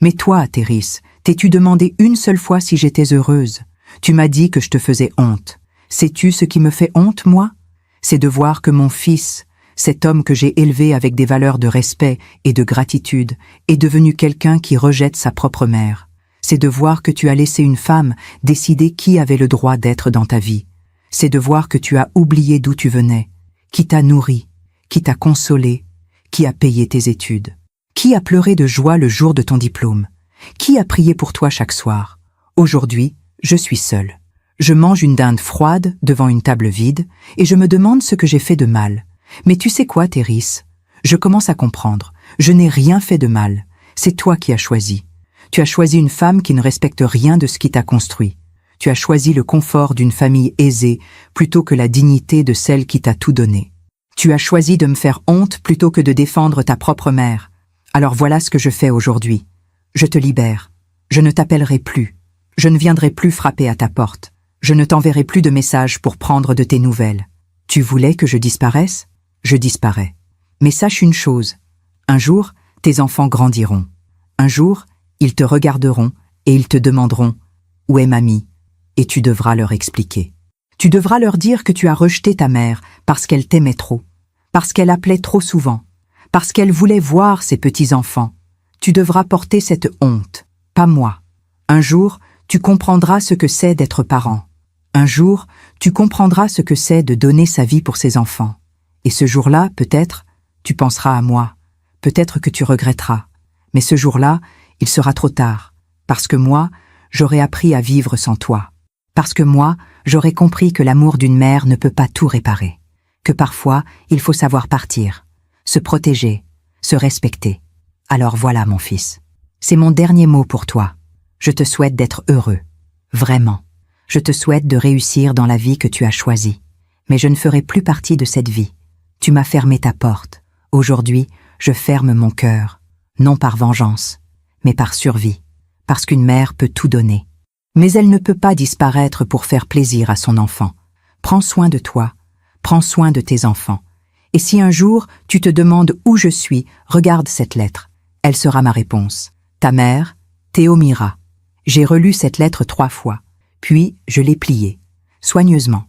Mais toi, Théris, t'es-tu demandé une seule fois si j'étais heureuse? Tu m'as dit que je te faisais honte. Sais-tu ce qui me fait honte, moi? C'est de voir que mon fils, cet homme que j'ai élevé avec des valeurs de respect et de gratitude, est devenu quelqu'un qui rejette sa propre mère. C'est de voir que tu as laissé une femme décider qui avait le droit d'être dans ta vie. C'est de voir que tu as oublié d'où tu venais, qui t'a nourri, qui t'a consolé, qui a payé tes études. Qui a pleuré de joie le jour de ton diplôme? Qui a prié pour toi chaque soir? Aujourd'hui, je suis seule. Je mange une dinde froide devant une table vide et je me demande ce que j'ai fait de mal. Mais tu sais quoi, Théris? Je commence à comprendre. Je n'ai rien fait de mal. C'est toi qui as choisi. Tu as choisi une femme qui ne respecte rien de ce qui t'a construit. Tu as choisi le confort d'une famille aisée plutôt que la dignité de celle qui t'a tout donné. Tu as choisi de me faire honte plutôt que de défendre ta propre mère. Alors voilà ce que je fais aujourd'hui. Je te libère. Je ne t'appellerai plus. Je ne viendrai plus frapper à ta porte. Je ne t'enverrai plus de messages pour prendre de tes nouvelles. Tu voulais que je disparaisse? Je disparais. Mais sache une chose. Un jour, tes enfants grandiront. Un jour, ils te regarderont et ils te demanderont « Où est mamie ?» Et tu devras leur expliquer. Tu devras leur dire que tu as rejeté ta mère parce qu'elle t'aimait trop, parce qu'elle appelait trop souvent, parce qu'elle voulait voir ses petits-enfants. Tu devras porter cette honte, pas moi. Un jour, tu comprendras ce que c'est d'être parent. Un jour, tu comprendras ce que c'est de donner sa vie pour ses enfants. Et ce jour-là, peut-être, tu penseras à moi. Peut-être que tu regretteras. Mais ce jour-là, il sera trop tard. Parce que moi, j'aurai appris à vivre sans toi. Parce que moi, j'aurai compris que l'amour d'une mère ne peut pas tout réparer. Que parfois, il faut savoir partir. Se protéger, se respecter. Alors voilà, mon fils. C'est mon dernier mot pour toi. Je te souhaite d'être heureux. Vraiment. Je te souhaite de réussir dans la vie que tu as choisie. Mais je ne ferai plus partie de cette vie. Tu m'as fermé ta porte. Aujourd'hui, je ferme mon cœur. Non par vengeance, mais par survie. Parce qu'une mère peut tout donner. Mais elle ne peut pas disparaître pour faire plaisir à son enfant. Prends soin de toi. Prends soin de tes enfants. Et si un jour, tu te demandes où je suis, regarde cette lettre. Elle sera ma réponse. Ta mère, Théomira. J'ai relu cette lettre 3 fois. Puis, je l'ai pliée. Soigneusement.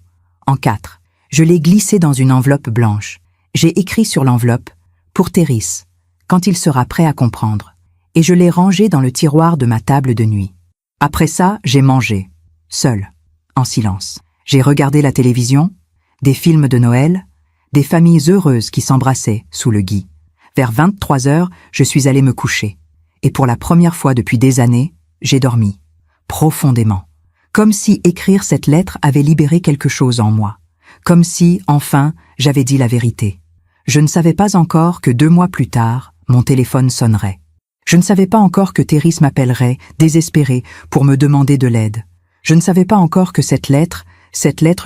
En 4. Je l'ai glissée dans une enveloppe blanche. J'ai écrit sur l'enveloppe « Pour Théris, quand il sera prêt à comprendre ». Et je l'ai rangée dans le tiroir de ma table de nuit. Après ça, j'ai mangé. Seule. En silence. J'ai regardé la télévision, des films de Noël, des familles heureuses qui s'embrassaient sous le gui. Vers 23 heures, je suis allée me coucher. Et pour la première fois depuis des années, j'ai dormi. Profondément. Comme si écrire cette lettre avait libéré quelque chose en moi. Comme si, enfin, j'avais dit la vérité. Je ne savais pas encore que 2 mois plus tard, mon téléphone sonnerait. Je ne savais pas encore que Théris m'appellerait, désespérée, pour me demander de l'aide. Je ne savais pas encore que cette lettre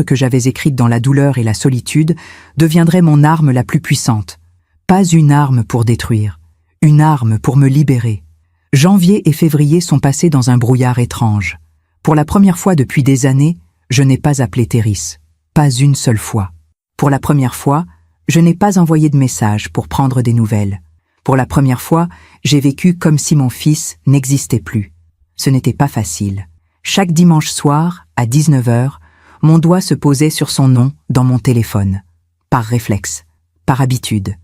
que j'avais écrite dans la douleur et la solitude, deviendrait mon arme la plus puissante. Pas une arme pour détruire, une arme pour me libérer. Janvier et février sont passés dans un brouillard étrange. Pour la première fois depuis des années, je n'ai pas appelé Théris. Pas une seule fois. Pour la première fois, je n'ai pas envoyé de message pour prendre des nouvelles. Pour la première fois, j'ai vécu comme si mon fils n'existait plus. Ce n'était pas facile. Chaque dimanche soir, à 19 h, mon doigt se posait sur son nom dans mon téléphone. par réflexe, par habitude.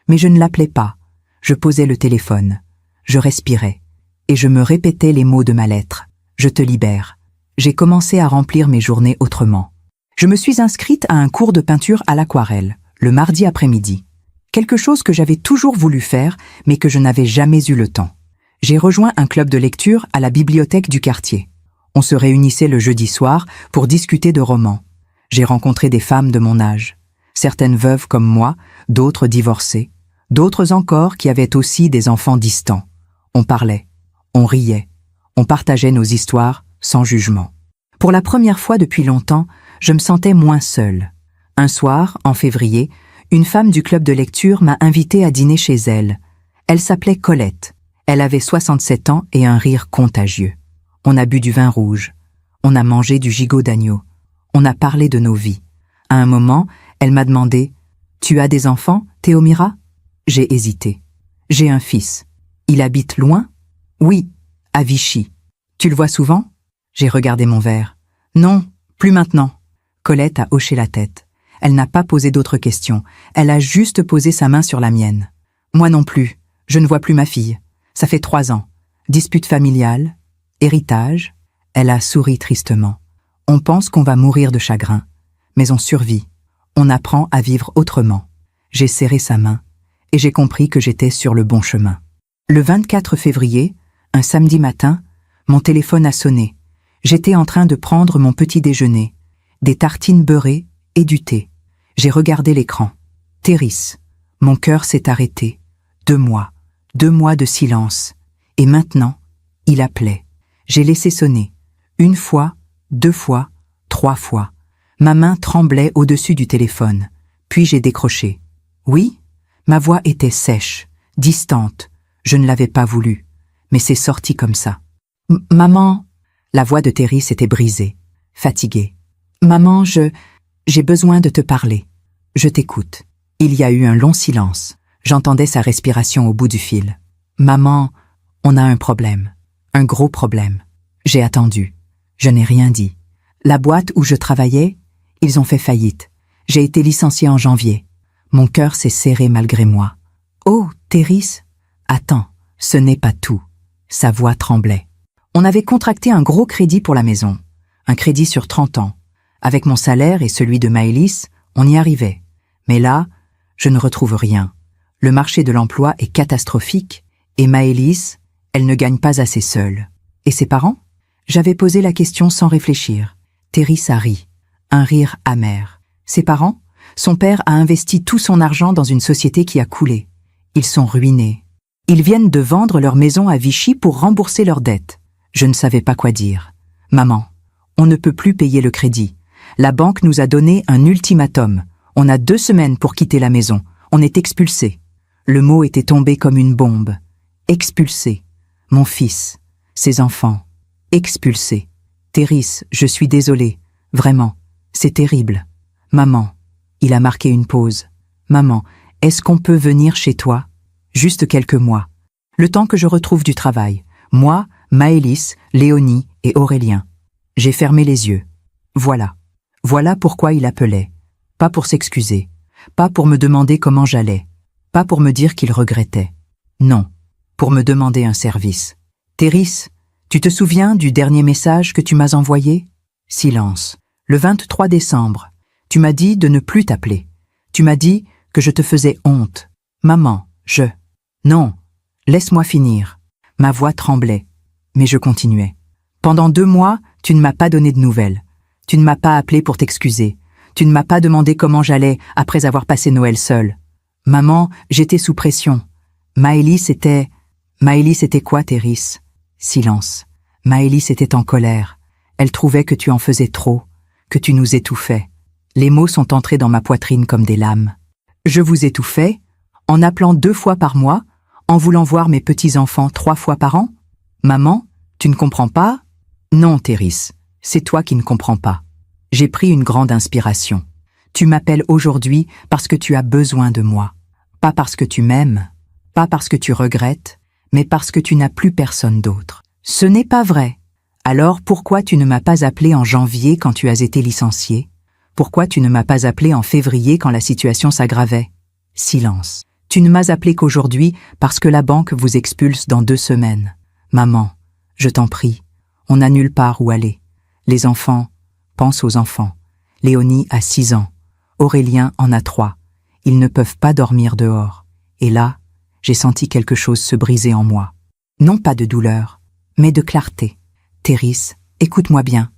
Mais je ne l'appelais pas. Je posais le téléphone. Je respirais. Et je me répétais les mots de ma lettre. Je te libère. J'ai commencé à remplir mes journées autrement. Je me suis inscrite à un cours de peinture à l'aquarelle, le mardi après-midi. Quelque chose que j'avais toujours voulu faire, mais que je n'avais jamais eu le temps. J'ai rejoint un club de lecture à la bibliothèque du quartier. On se réunissait le jeudi soir pour discuter de romans. J'ai rencontré des femmes de mon âge. Certaines veuves comme moi, d'autres divorcées, d'autres encore qui avaient aussi des enfants distants. On parlait, on riait, on partageait nos histoires sans jugement. Pour la première fois depuis longtemps, je me sentais moins seule. Un soir, en février, une femme du club de lecture m'a invitée à dîner chez elle. Elle s'appelait Colette. Elle avait 67 ans et un rire contagieux. On a bu du vin rouge. On a mangé du gigot d'agneau. On a parlé de nos vies. À un moment, elle m'a demandé « Tu as des enfants, Théomira ?» J'ai hésité. « J'ai un fils. Il habite loin ?»« Oui, à Vichy. »« Tu le vois souvent ?» J'ai regardé mon verre. « Non, plus maintenant. » Colette a hoché la tête. Elle n'a pas posé d'autres questions. Elle a juste posé sa main sur la mienne. « Moi non plus. Je ne vois plus ma fille. Ça fait 3 ans. Dispute familiale. Héritage. » Elle a souri tristement. « On pense qu'on va mourir de chagrin. Mais on survit. On apprend à vivre autrement. » J'ai serré sa main et j'ai compris que j'étais sur le bon chemin. Le 24 février, un samedi matin, mon téléphone a sonné. J'étais en train de prendre mon petit déjeuner, des tartines beurrées et du thé. J'ai regardé l'écran. Thérisse. Mon cœur s'est arrêté. 2 mois. 2 mois de silence. Et maintenant, il appelait. J'ai laissé sonner. 1 fois, 2 fois, 3 fois. Ma main tremblait au-dessus du téléphone. Puis j'ai décroché. Oui, ma voix était sèche, distante. Je ne l'avais pas voulu. Mais c'est sorti comme ça. « Maman !» La voix de Thérisse était brisée, fatiguée. « Maman, j'ai besoin de te parler. Je t'écoute. » Il y a eu un long silence. J'entendais sa respiration au bout du fil. « Maman, on a un problème. Un gros problème. » J'ai attendu. Je n'ai rien dit. La boîte où je travaillais, ils ont fait faillite. J'ai été licenciée en janvier. Mon cœur s'est serré malgré moi. « Oh, Thérisse !»« Attends, ce n'est pas tout. » Sa voix tremblait. On avait contracté un gros crédit pour la maison. Un crédit sur 30 ans. Avec mon salaire et celui de Maëlys, on y arrivait. Mais là, je ne retrouve rien. Le marché de l'emploi est catastrophique et Maëlys, elle ne gagne pas assez seule. Et ses parents ? J'avais posé la question sans réfléchir. Thérisse a ri. Un rire amer. Ses parents ? Son père a investi tout son argent dans une société qui a coulé. Ils sont ruinés. Ils viennent de vendre leur maison à Vichy pour rembourser leurs dettes. Je ne savais pas quoi dire. « Maman, on ne peut plus payer le crédit. La banque nous a donné un ultimatum. On a 2 semaines pour quitter la maison. On est expulsés. » Le mot était tombé comme une bombe. Expulsé. Mon fils. Ses enfants. Expulsés. Thérisse, je suis désolée. Vraiment. C'est terrible. Maman. Il a marqué une pause. Maman, est-ce qu'on peut venir chez toi ? Juste quelques mois. Le temps que je retrouve du travail. Moi, Maëlys, Léonie et Aurélien. J'ai fermé les yeux. Voilà. Voilà pourquoi il appelait. Pas pour s'excuser. Pas pour me demander comment j'allais. Pas pour me dire qu'il regrettait. Non. Pour me demander un service. Thérisse, tu te souviens du dernier message que tu m'as envoyé ? Silence. Le 23 décembre. Tu m'as dit de ne plus t'appeler. Tu m'as dit que je te faisais honte. Maman, Non. Laisse-moi finir. Ma voix tremblait. Mais je continuais. Pendant 2 mois, tu ne m'as pas donné de nouvelles. Tu ne m'as pas appelé pour t'excuser. Tu ne m'as pas demandé comment j'allais après avoir passé Noël seule. Maman, j'étais sous pression. Maëlys était quoi, Thérisse ? Silence. Maëlys était en colère. Elle trouvait que tu en faisais trop, que tu nous étouffais. Les mots sont entrés dans ma poitrine comme des lames. Je vous étouffais, en appelant 2 fois par mois, en voulant voir mes petits-enfants 3 fois par an ? Maman, tu ne comprends pas ? Non, Thérisse, c'est toi qui ne comprends pas. J'ai pris une grande inspiration. Tu m'appelles aujourd'hui parce que tu as besoin de moi. Pas parce que tu m'aimes, pas parce que tu regrettes, mais parce que tu n'as plus personne d'autre. Ce n'est pas vrai. Alors pourquoi tu ne m'as pas appelé en janvier quand tu as été licenciée ? Pourquoi tu ne m'as pas appelé en février quand la situation s'aggravait? Silence. Tu ne m'as appelé qu'aujourd'hui parce que la banque vous expulse dans 2 semaines. Maman, je t'en prie, on n'a nulle part où aller. Les enfants, pense aux enfants. Léonie a 6 ans. Aurélien en a 3. Ils ne peuvent pas dormir dehors. Et là, j'ai senti quelque chose se briser en moi. Non pas de douleur, mais de clarté. Théris, écoute-moi bien.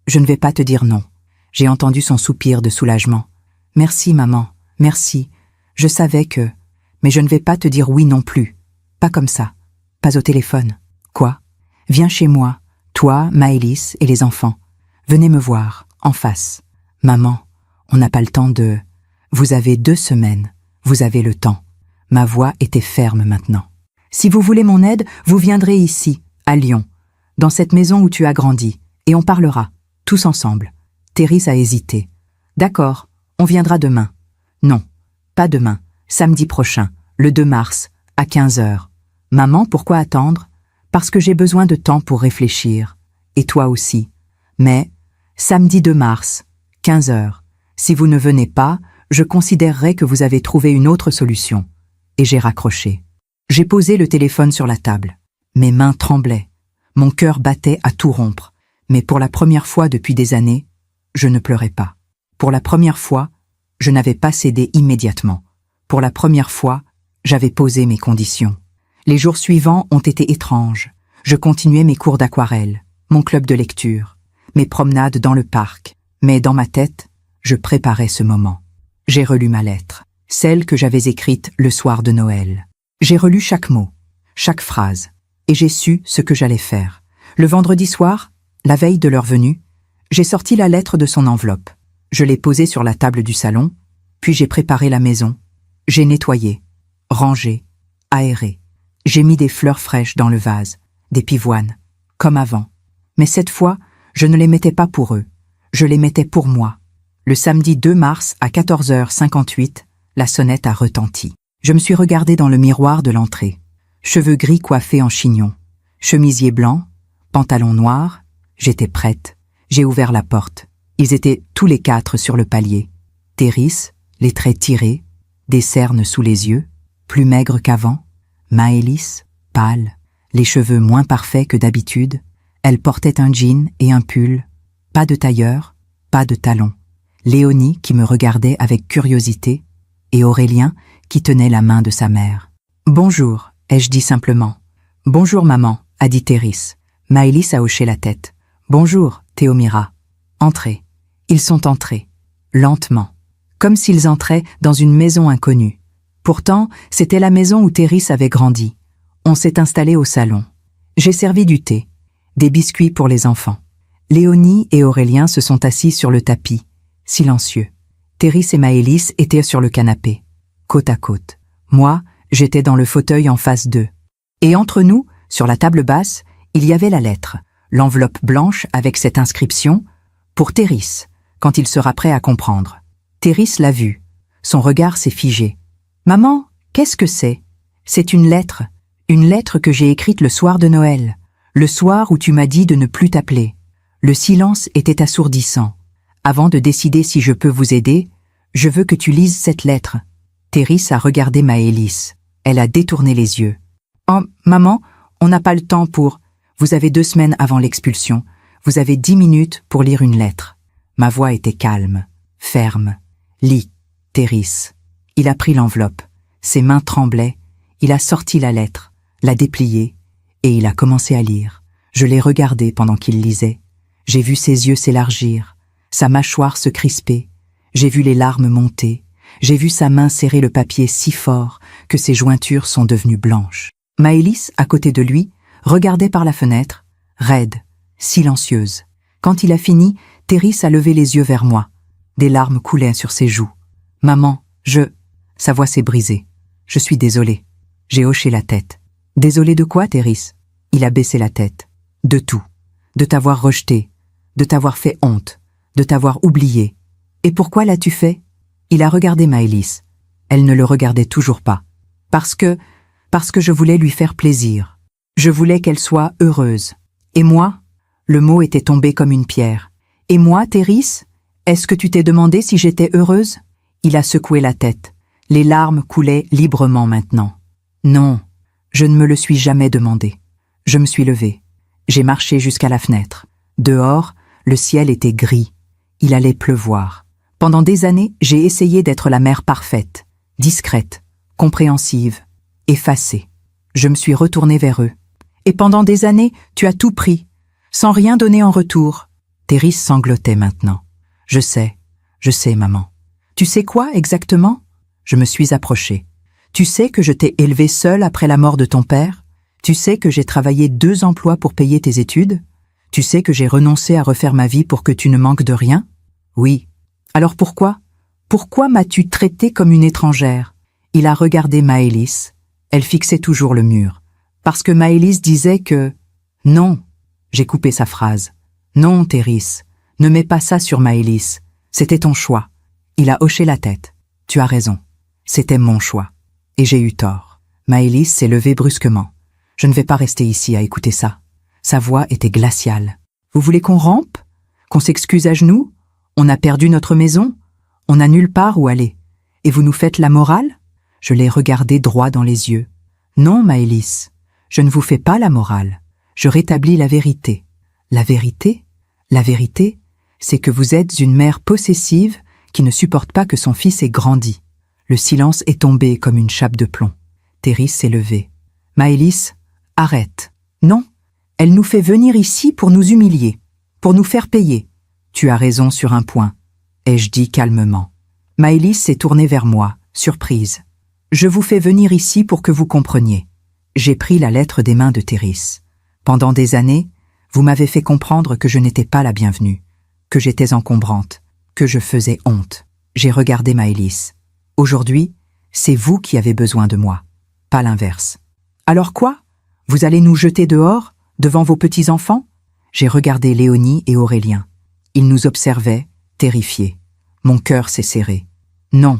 Je ne vais pas te dire non. J'ai entendu son soupir de soulagement. Merci, maman, merci. Je savais que... Mais je ne vais pas te dire oui non plus. Pas comme ça. Pas au téléphone. Quoi? Viens chez moi, toi, Maëlys et les enfants. Venez me voir, en face. Maman, on n'a pas le temps de... Vous avez 2 semaines. Vous avez le temps. Ma voix était ferme maintenant. Si vous voulez mon aide, vous viendrez ici, à Lyon, dans cette maison où tu as grandi, et on parlera, tous ensemble. Théris a hésité. D'accord, on viendra demain. Non, pas demain, samedi prochain, le 2 mars, à 15 heures. Maman, pourquoi attendre? Parce que j'ai besoin de temps pour réfléchir. Et toi aussi. Mais, samedi 2 mars, 15 heures. Si vous ne venez pas, je considérerai que vous avez trouvé une autre solution. Et j'ai raccroché. J'ai posé le téléphone sur la table. Mes mains tremblaient. Mon cœur battait à tout rompre. Mais pour la première fois depuis des années, je ne pleurais pas. Pour la première fois, je n'avais pas cédé immédiatement. Pour la première fois, j'avais posé mes conditions. Les jours suivants ont été étranges. Je continuais mes cours d'aquarelle, mon club de lecture, mes promenades dans le parc. Mais dans ma tête, je préparais ce moment. J'ai relu ma lettre, celle que j'avais écrite le soir de Noël. J'ai relu chaque mot, chaque phrase, et j'ai su ce que j'allais faire. Le vendredi soir, la veille de leur venue, j'ai sorti la lettre de son enveloppe. Je l'ai posée sur la table du salon, puis j'ai préparé la maison. J'ai nettoyé, rangé, aéré. J'ai mis des fleurs fraîches dans le vase, des pivoines, comme avant. Mais cette fois, je ne les mettais pas pour eux. Je les mettais pour moi. Le samedi 2 mars à 14h58, la sonnette a retenti. Je me suis regardée dans le miroir de l'entrée. Cheveux gris coiffés en chignon, chemisier blanc, pantalon noir. J'étais prête. J'ai ouvert la porte. Ils étaient tous les 4 sur le palier. Théris, les traits tirés, des cernes sous les yeux, plus maigre qu'avant. Maëlys, pâle, les cheveux moins parfaits que d'habitude. Elle portait un jean et un pull. Pas de tailleur, pas de talons. Léonie qui me regardait avec curiosité, et Aurélien qui tenait la main de sa mère. « Bonjour », ai-je dit simplement. « Bonjour maman », a dit Théris. Maëlys a hoché la tête. « Bonjour, Théomira. » Entrez. Ils sont entrés, lentement, comme s'ils entraient dans une maison inconnue. Pourtant, c'était la maison où Théris avait grandi. On s'est installé au salon. J'ai servi du thé, des biscuits pour les enfants. Léonie et Aurélien se sont assis sur le tapis, silencieux. Théris et Maëlys étaient sur le canapé, côte à côte. Moi, j'étais dans le fauteuil en face d'eux. Et entre nous, sur la table basse, il y avait la lettre, l'enveloppe blanche avec cette inscription « Pour Théris », quand il sera prêt à comprendre. Théris l'a vue. Son regard s'est figé. « Maman, qu'est-ce que c'est ?»« C'est une lettre que j'ai écrite le soir de Noël, le soir où tu m'as dit de ne plus t'appeler. » Le silence était assourdissant. Avant de décider si je peux vous aider, je veux que tu lises cette lettre. Théris a regardé Maëlys. Elle a détourné les yeux. « Oh, maman, on n'a pas le temps pour... Vous avez 2 semaines avant l'expulsion. Vous avez 10 minutes pour lire une lettre. » Ma voix était calme, ferme. « Lis, Théris. » Il a pris l'enveloppe. Ses mains tremblaient. Il a sorti la lettre, l'a dépliée, et il a commencé à lire. Je l'ai regardé pendant qu'il lisait. J'ai vu ses yeux s'élargir, sa mâchoire se crisper. J'ai vu les larmes monter. J'ai vu sa main serrer le papier si fort que ses jointures sont devenues blanches. Maëlys, à côté de lui, regardait par la fenêtre, raide, silencieuse. Quand il a fini, Théris a levé les yeux vers moi. Des larmes coulaient sur ses joues. « Maman, Sa voix s'est brisée. « Je suis désolée. » J'ai hoché la tête. « Désolée de quoi, Théris ?» Il a baissé la tête. « De tout. De t'avoir rejeté, de t'avoir fait honte, de t'avoir oublié. Et pourquoi l'as-tu fait ?» Il a regardé Maëlys. Elle ne le regardait toujours pas. Parce que je voulais lui faire plaisir. Je voulais qu'elle soit heureuse. Et moi, le mot était tombé comme une pierre. Et moi, Théris, Est-ce que tu t'es demandé si j'étais heureuse? Il a secoué la tête. Les larmes coulaient librement maintenant. Non, je ne me le suis jamais demandé. Je me suis levée. J'ai marché jusqu'à la fenêtre. Dehors, le ciel était gris. Il allait pleuvoir. Pendant des années, j'ai essayé d'être la mère parfaite, discrète, compréhensive, effacée. Je me suis retournée vers eux. Et pendant des années, tu as tout pris, sans rien donner en retour. Therese sanglotait maintenant. Je sais, maman. Tu sais quoi exactement? Je me suis approchée. Tu sais que je t'ai élevée seule après la mort de ton père? Tu sais que j'ai travaillé 2 emplois pour payer tes études? Tu sais que j'ai renoncé à refaire ma vie pour que tu ne manques de rien? Oui. Alors pourquoi? Pourquoi m'as-tu traitée comme une étrangère? Il a regardé Maëlys. Elle fixait toujours le mur. Parce que Maëlys disait que... Non. J'ai coupé sa phrase. Non, Therese. Ne mets pas ça sur Maëlys. C'était ton choix. Il a hoché la tête. Tu as raison. C'était mon choix. Et j'ai eu tort. Maëlys s'est levée brusquement. Je ne vais pas rester ici à écouter ça. Sa voix était glaciale. Vous voulez qu'on rampe? Qu'on s'excuse à genoux? On a perdu notre maison? On n'a nulle part où aller. Et vous nous faites la morale? Je l'ai regardé droit dans les yeux. Non, Maëlys, je ne vous fais pas la morale. Je rétablis la vérité. La vérité? La vérité, c'est que vous êtes une mère possessive qui ne supporte pas que son fils ait grandi. Le silence est tombé comme une chape de plomb. Therese s'est levée. Maëlys, arrête. Non, elle nous fait venir ici pour nous humilier, pour nous faire payer. Tu as raison sur un point, ai-je dit calmement. Maëlys s'est tournée vers moi, surprise. Je vous fais venir ici pour que vous compreniez. J'ai pris la lettre des mains de Therese. Pendant des années, vous m'avez fait comprendre que je n'étais pas la bienvenue, que j'étais encombrante, que je faisais honte. J'ai regardé Maëlys. Aujourd'hui, c'est vous qui avez besoin de moi, pas l'inverse. Alors quoi? Vous allez nous jeter dehors, devant vos petits-enfants? J'ai regardé Léonie et Aurélien. Ils nous observaient, terrifiés. Mon cœur s'est serré. Non,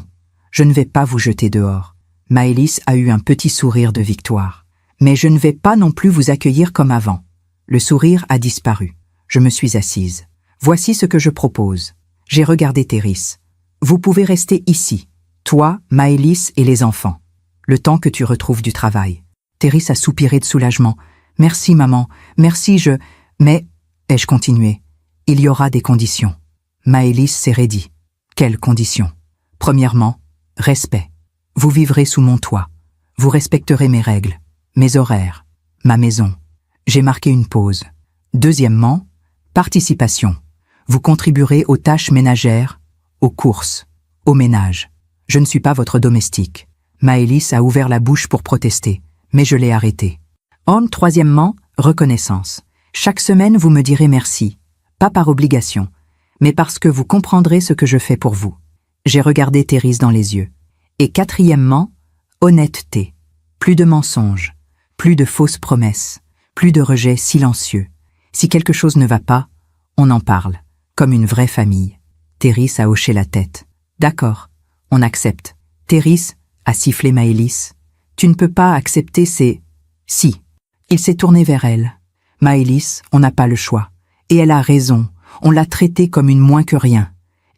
je ne vais pas vous jeter dehors. Maëlys a eu un petit sourire de victoire. Mais je ne vais pas non plus vous accueillir comme avant. Le sourire a disparu. Je me suis assise. Voici ce que je propose. J'ai regardé Therese. Vous pouvez rester ici, toi, Maëlys et les enfants, le temps que tu retrouves du travail. Therese a soupiré de soulagement. Merci, maman. Merci, Mais, ai-je continué, il y aura des conditions. Maëlys s'est raidie. Quelles conditions? Premièrement, respect. Vous vivrez sous mon toit. Vous respecterez mes règles, mes horaires, ma maison. J'ai marqué une pause. Deuxièmement, participation. Vous contribuerez aux tâches ménagères, aux courses, au ménage. Je ne suis pas votre domestique. Maëlys a ouvert la bouche pour protester, mais je l'ai arrêté. Troisièmement, reconnaissance. Chaque semaine, vous me direz merci, pas par obligation, mais parce que vous comprendrez ce que je fais pour vous. J'ai regardé Therese dans les yeux. Et quatrièmement, honnêteté. Plus de mensonges, plus de fausses promesses, plus de rejets silencieux. Si quelque chose ne va pas, on en parle, comme une vraie famille. Therese a hoché la tête. D'accord, on accepte. Therese a sifflé Maëlys. Tu ne peux pas accepter ces... Si. Il s'est tourné vers elle. Maëlys, on n'a pas le choix. Et elle a raison, on l'a traitée comme une moins que rien.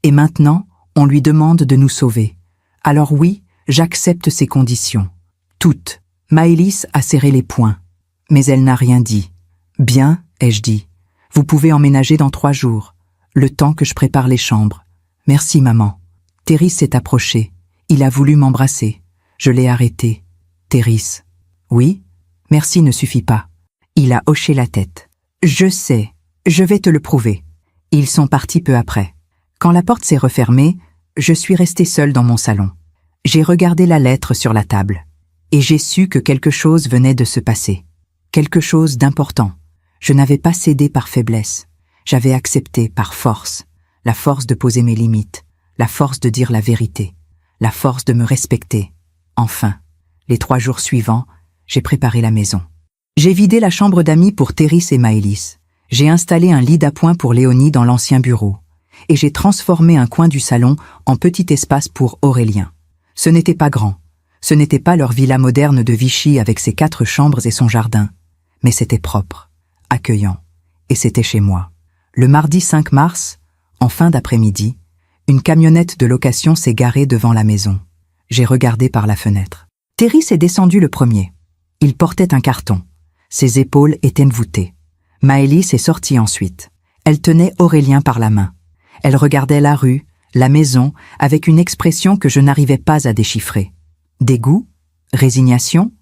Et maintenant, on lui demande de nous sauver. Alors oui, j'accepte ces conditions. Toutes. Maëlys a serré les poings. Mais elle n'a rien dit. Bien, ai-je dit. Vous pouvez emménager dans 3 jours, le temps que je prépare les chambres. Merci, maman. Therese s'est approchée. Il a voulu m'embrasser. Je l'ai arrêté. Therese. Oui? Merci ne suffit pas. Il a hoché la tête. Je sais, je vais te le prouver. Ils sont partis peu après. Quand la porte s'est refermée, je suis restée seule dans mon salon. J'ai regardé la lettre sur la table. Et j'ai su que quelque chose venait de se passer. Quelque chose d'important. Je n'avais pas cédé par faiblesse. J'avais accepté par force. La force de poser mes limites. La force de dire la vérité. La force de me respecter. Enfin, les 3 jours suivants, j'ai préparé la maison. J'ai vidé la chambre d'amis pour Therese et Maëlys. J'ai installé un lit d'appoint pour Léonie dans l'ancien bureau. Et j'ai transformé un coin du salon en petit espace pour Aurélien. Ce n'était pas grand. Ce n'était pas leur villa moderne de Vichy avec ses 4 chambres et son jardin. Mais c'était propre, accueillant. Et c'était chez moi. Le mardi 5 mars, en fin d'après-midi, Une camionnette de location s'est garée devant la maison. J'ai regardé par la fenêtre. Terry s'est descendu le premier. Il portait un carton. Ses épaules étaient voûtées. Maëlys est sortie ensuite. Elle tenait Aurélien par la main. Elle regardait la rue, la maison, avec une expression que je n'arrivais pas à déchiffrer. Dégoût? Résignation?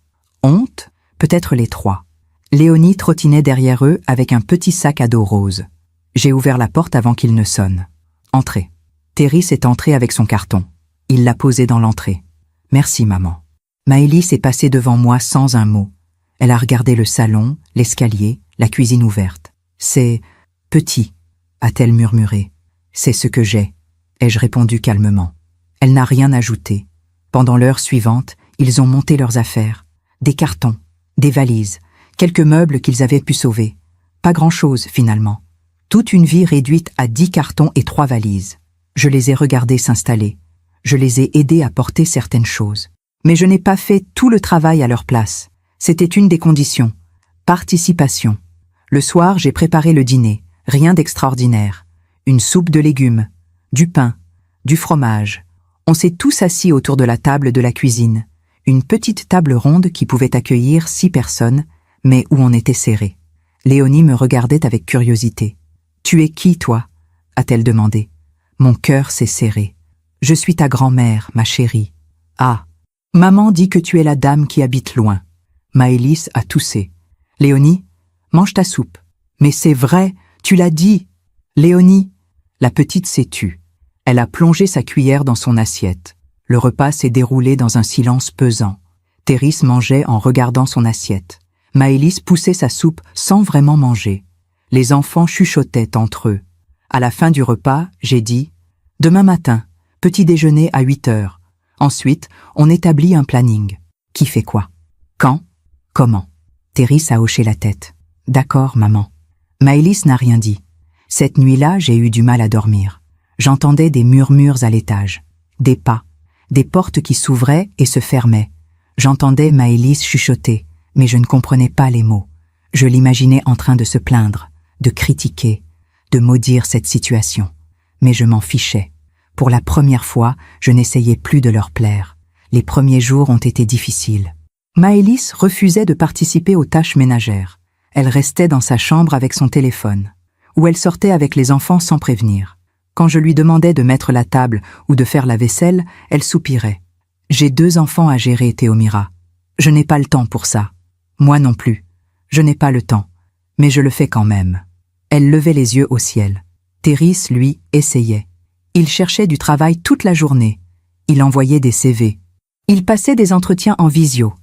Honte? Peut-être les trois. Léonie trottinait derrière eux avec un petit sac à dos rose. J'ai ouvert la porte avant qu'il ne sonne. Entrez. Terry est entré avec son carton. Il l'a posé dans l'entrée. Merci, maman. Maëlys est passée devant moi sans un mot. Elle a regardé le salon, l'escalier, la cuisine ouverte. C'est petit, a-t-elle murmuré. C'est ce que j'ai, ai-je répondu calmement. Elle n'a rien ajouté. Pendant l'heure suivante, ils ont monté leurs affaires. Des cartons, des valises, quelques meubles qu'ils avaient pu sauver. Pas grand-chose, finalement. Toute une vie réduite à 10 cartons et 3 valises. Je les ai regardés s'installer. Je les ai aidés à porter certaines choses. Mais je n'ai pas fait tout le travail à leur place. C'était une des conditions. Participation. Le soir, j'ai préparé le dîner. Rien d'extraordinaire. Une soupe de légumes, du pain, du fromage. On s'est tous assis autour de la table de la cuisine. Une petite table ronde qui pouvait accueillir 6 personnes, mais où on était serré. Léonie me regardait avec curiosité. « Tu es qui, toi ?» a-t-elle demandé. Mon cœur s'est serré. « Je suis ta grand-mère, ma chérie. »« Ah, maman dit que tu es la dame qui habite loin. » Maëlys a toussé. « Léonie, mange ta soupe. »« Mais c'est vrai, tu l'as dit. »« Léonie !» La petite s'est tue. Elle a plongé sa cuillère dans son assiette. Le repas s'est déroulé dans un silence pesant. Terry mangeait en regardant son assiette. Maëlys poussait sa soupe sans vraiment manger. Les enfants chuchotaient entre eux. À la fin du repas, j'ai dit « Demain matin, petit déjeuner à 8 heures. Ensuite, on établit un planning. Qui fait quoi? Quand? Comment ?» Terry a hoché la tête. « D'accord, maman. » Maëlys n'a rien dit. Cette nuit-là, j'ai eu du mal à dormir. J'entendais des murmures à l'étage, des pas, des portes qui s'ouvraient et se fermaient. J'entendais Maëlys chuchoter, mais je ne comprenais pas les mots. Je l'imaginais en train de se plaindre, de critiquer, de maudire cette situation. Mais je m'en fichais. Pour la première fois, je n'essayais plus de leur plaire. Les premiers jours ont été difficiles. Maëlys refusait de participer aux tâches ménagères. Elle restait dans sa chambre avec son téléphone, ou elle sortait avec les enfants sans prévenir. Quand je lui demandais de mettre la table ou de faire la vaisselle, elle soupirait. « J'ai 2 enfants à gérer, Théomira. Je n'ai pas le temps pour ça. Moi non plus. Je n'ai pas le temps. Mais je le fais quand même. » Elle levait les yeux au ciel. Terry, lui, essayait. Il cherchait du travail toute la journée. Il envoyait des CV. Il passait des entretiens en visio.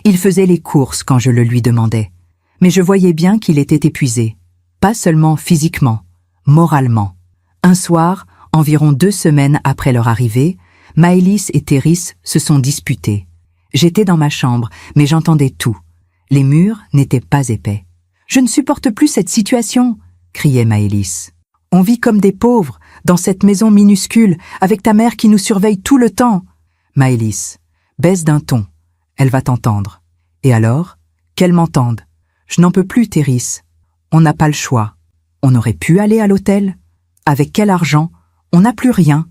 Il faisait les courses quand je le lui demandais. Mais je voyais bien qu'il était épuisé. Pas seulement physiquement, moralement. Un soir, environ 2 semaines après leur arrivée, Maëlys et Terry se sont disputés. J'étais dans ma chambre, mais j'entendais tout. Les murs n'étaient pas épais. « Je ne supporte plus cette situation !» criait Maëlys. « On vit comme des pauvres, dans cette maison minuscule, avec ta mère qui nous surveille tout le temps. » Maëlys, baisse d'un ton. Elle va t'entendre. Et alors? Qu'elle m'entende. Je n'en peux plus, Terry. On n'a pas le choix. On aurait pu aller à l'hôtel. Avec quel argent? On n'a plus rien.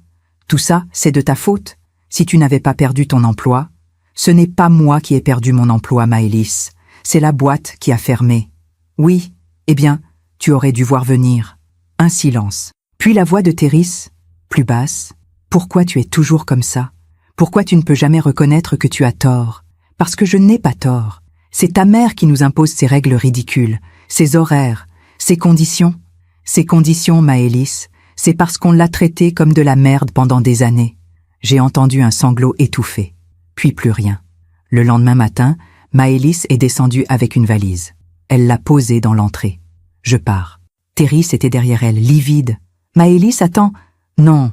Tout ça, c'est de ta faute. Si tu n'avais pas perdu ton emploi, ce n'est pas moi qui ai perdu mon emploi, Maëlys. C'est la boîte qui a fermé. Oui, eh bien, tu aurais dû voir venir. Un silence. Puis la voix de Terry, plus basse. Pourquoi tu es toujours comme ça? Pourquoi tu ne peux jamais reconnaître que tu as tort? Parce que je n'ai pas tort. C'est ta mère qui nous impose ces règles ridicules, ces horaires, ces conditions. Ces conditions, Maëlys, c'est parce qu'on l'a traitée comme de la merde pendant des années. J'ai entendu un sanglot étouffé. Puis plus rien. Le lendemain matin, Maëlys est descendue avec une valise. Elle l'a posée dans l'entrée. Je pars. Terry était derrière elle, livide. Maëlys, attends. Non.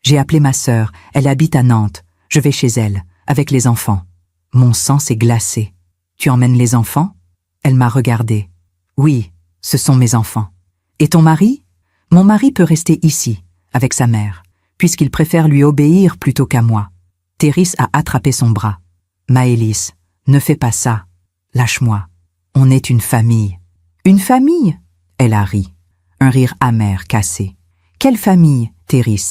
J'ai appelé ma sœur. Elle habite à Nantes. Je vais chez elle, avec les enfants. Mon sang s'est glacé. Tu emmènes les enfants? Elle m'a regardé. Oui, ce sont mes enfants. Et ton mari? Mon mari peut rester ici, avec sa mère, puisqu'il préfère lui obéir plutôt qu'à moi. Terry a attrapé son bras. Maëlys, ne fais pas ça. Lâche-moi. On est une famille. Une famille? Elle a ri. Un rire amer, cassé. Quelle famille, Terry?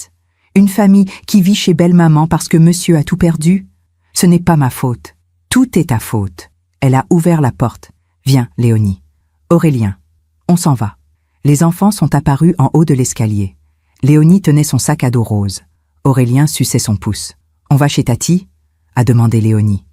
Une famille qui vit chez belle-maman parce que monsieur a tout perdu? Ce n'est pas ma faute. Tout est ta faute. Elle a ouvert la porte. Viens, Léonie. Aurélien. On s'en va. Les enfants sont apparus en haut de l'escalier. Léonie tenait son sac à dos rose. Aurélien suçait son pouce. On va chez Tati? A demandé Léonie.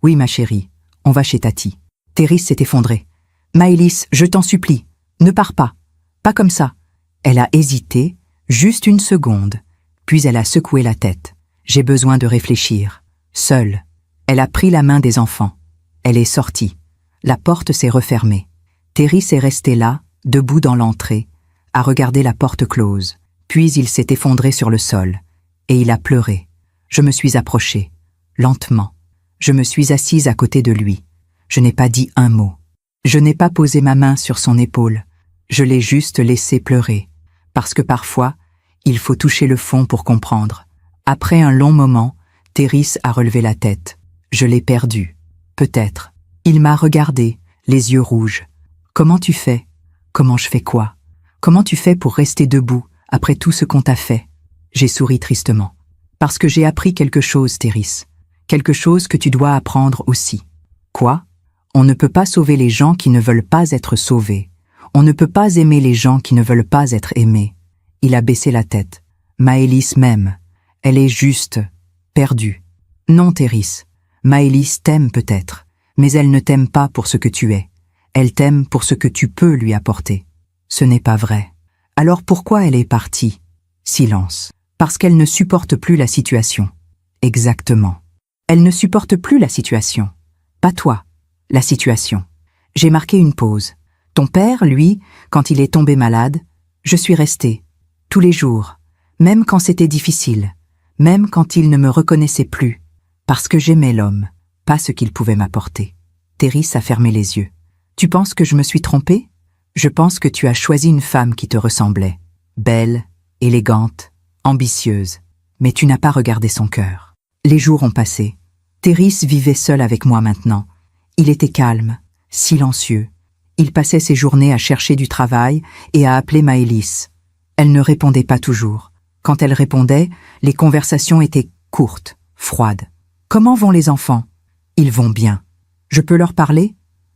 Oui, ma chérie, on va chez Tati. Thérèse s'est effondrée. Maëlys, je t'en supplie, ne pars pas. Pas comme ça. Elle a hésité, juste une seconde. Puis elle a secoué la tête. J'ai besoin de réfléchir. Seule. Elle a pris la main des enfants. Elle est sortie. La porte s'est refermée. Thérèse est resté là, debout dans l'entrée, à regarder la porte close. Puis il s'est effondré sur le sol. Et il a pleuré. Je me suis approchée. Lentement. Je me suis assise à côté de lui. Je n'ai pas dit un mot. Je n'ai pas posé ma main sur son épaule. Je l'ai juste laissé pleurer. Parce que parfois, il faut toucher le fond pour comprendre. Après un long moment, Thérèse a relevé la tête. Je l'ai perdu. Peut-être. Il m'a regardé, les yeux rouges. Comment tu fais? Comment je fais quoi? Comment tu fais pour rester debout après tout ce qu'on t'a fait? J'ai souri tristement. Parce que j'ai appris quelque chose, Thérèse. Quelque chose que tu dois apprendre aussi. Quoi? On ne peut pas sauver les gens qui ne veulent pas être sauvés. On ne peut pas aimer les gens qui ne veulent pas être aimés. Il a baissé la tête. Maëlys m'aime. Elle est juste perdue. Non, Thérèse. Maëlys t'aime peut-être, mais elle ne t'aime pas pour ce que tu es. Elle t'aime pour ce que tu peux lui apporter. Ce n'est pas vrai. Alors pourquoi elle est partie? Silence. Parce qu'elle ne supporte plus la situation. Exactement. Elle ne supporte plus la situation. Pas toi. La situation. J'ai marqué une pause. Ton père, lui, quand il est tombé malade, je suis restée. Tous les jours. Même quand c'était difficile. Même quand il ne me reconnaissait plus. Parce que j'aimais l'homme, pas ce qu'il pouvait m'apporter. Thérèse a fermé les yeux. Tu penses que je me suis trompée? Je pense que tu as choisi une femme qui te ressemblait. Belle, élégante, ambitieuse. Mais tu n'as pas regardé son cœur. Les jours ont passé. Thérèse vivait seule avec moi maintenant. Il était calme, silencieux. Il passait ses journées à chercher du travail et à appeler Maëlys. Elle ne répondait pas toujours. Quand elle répondait, les conversations étaient courtes, froides. Comment vont les enfants? Ils vont bien. Je peux leur parler?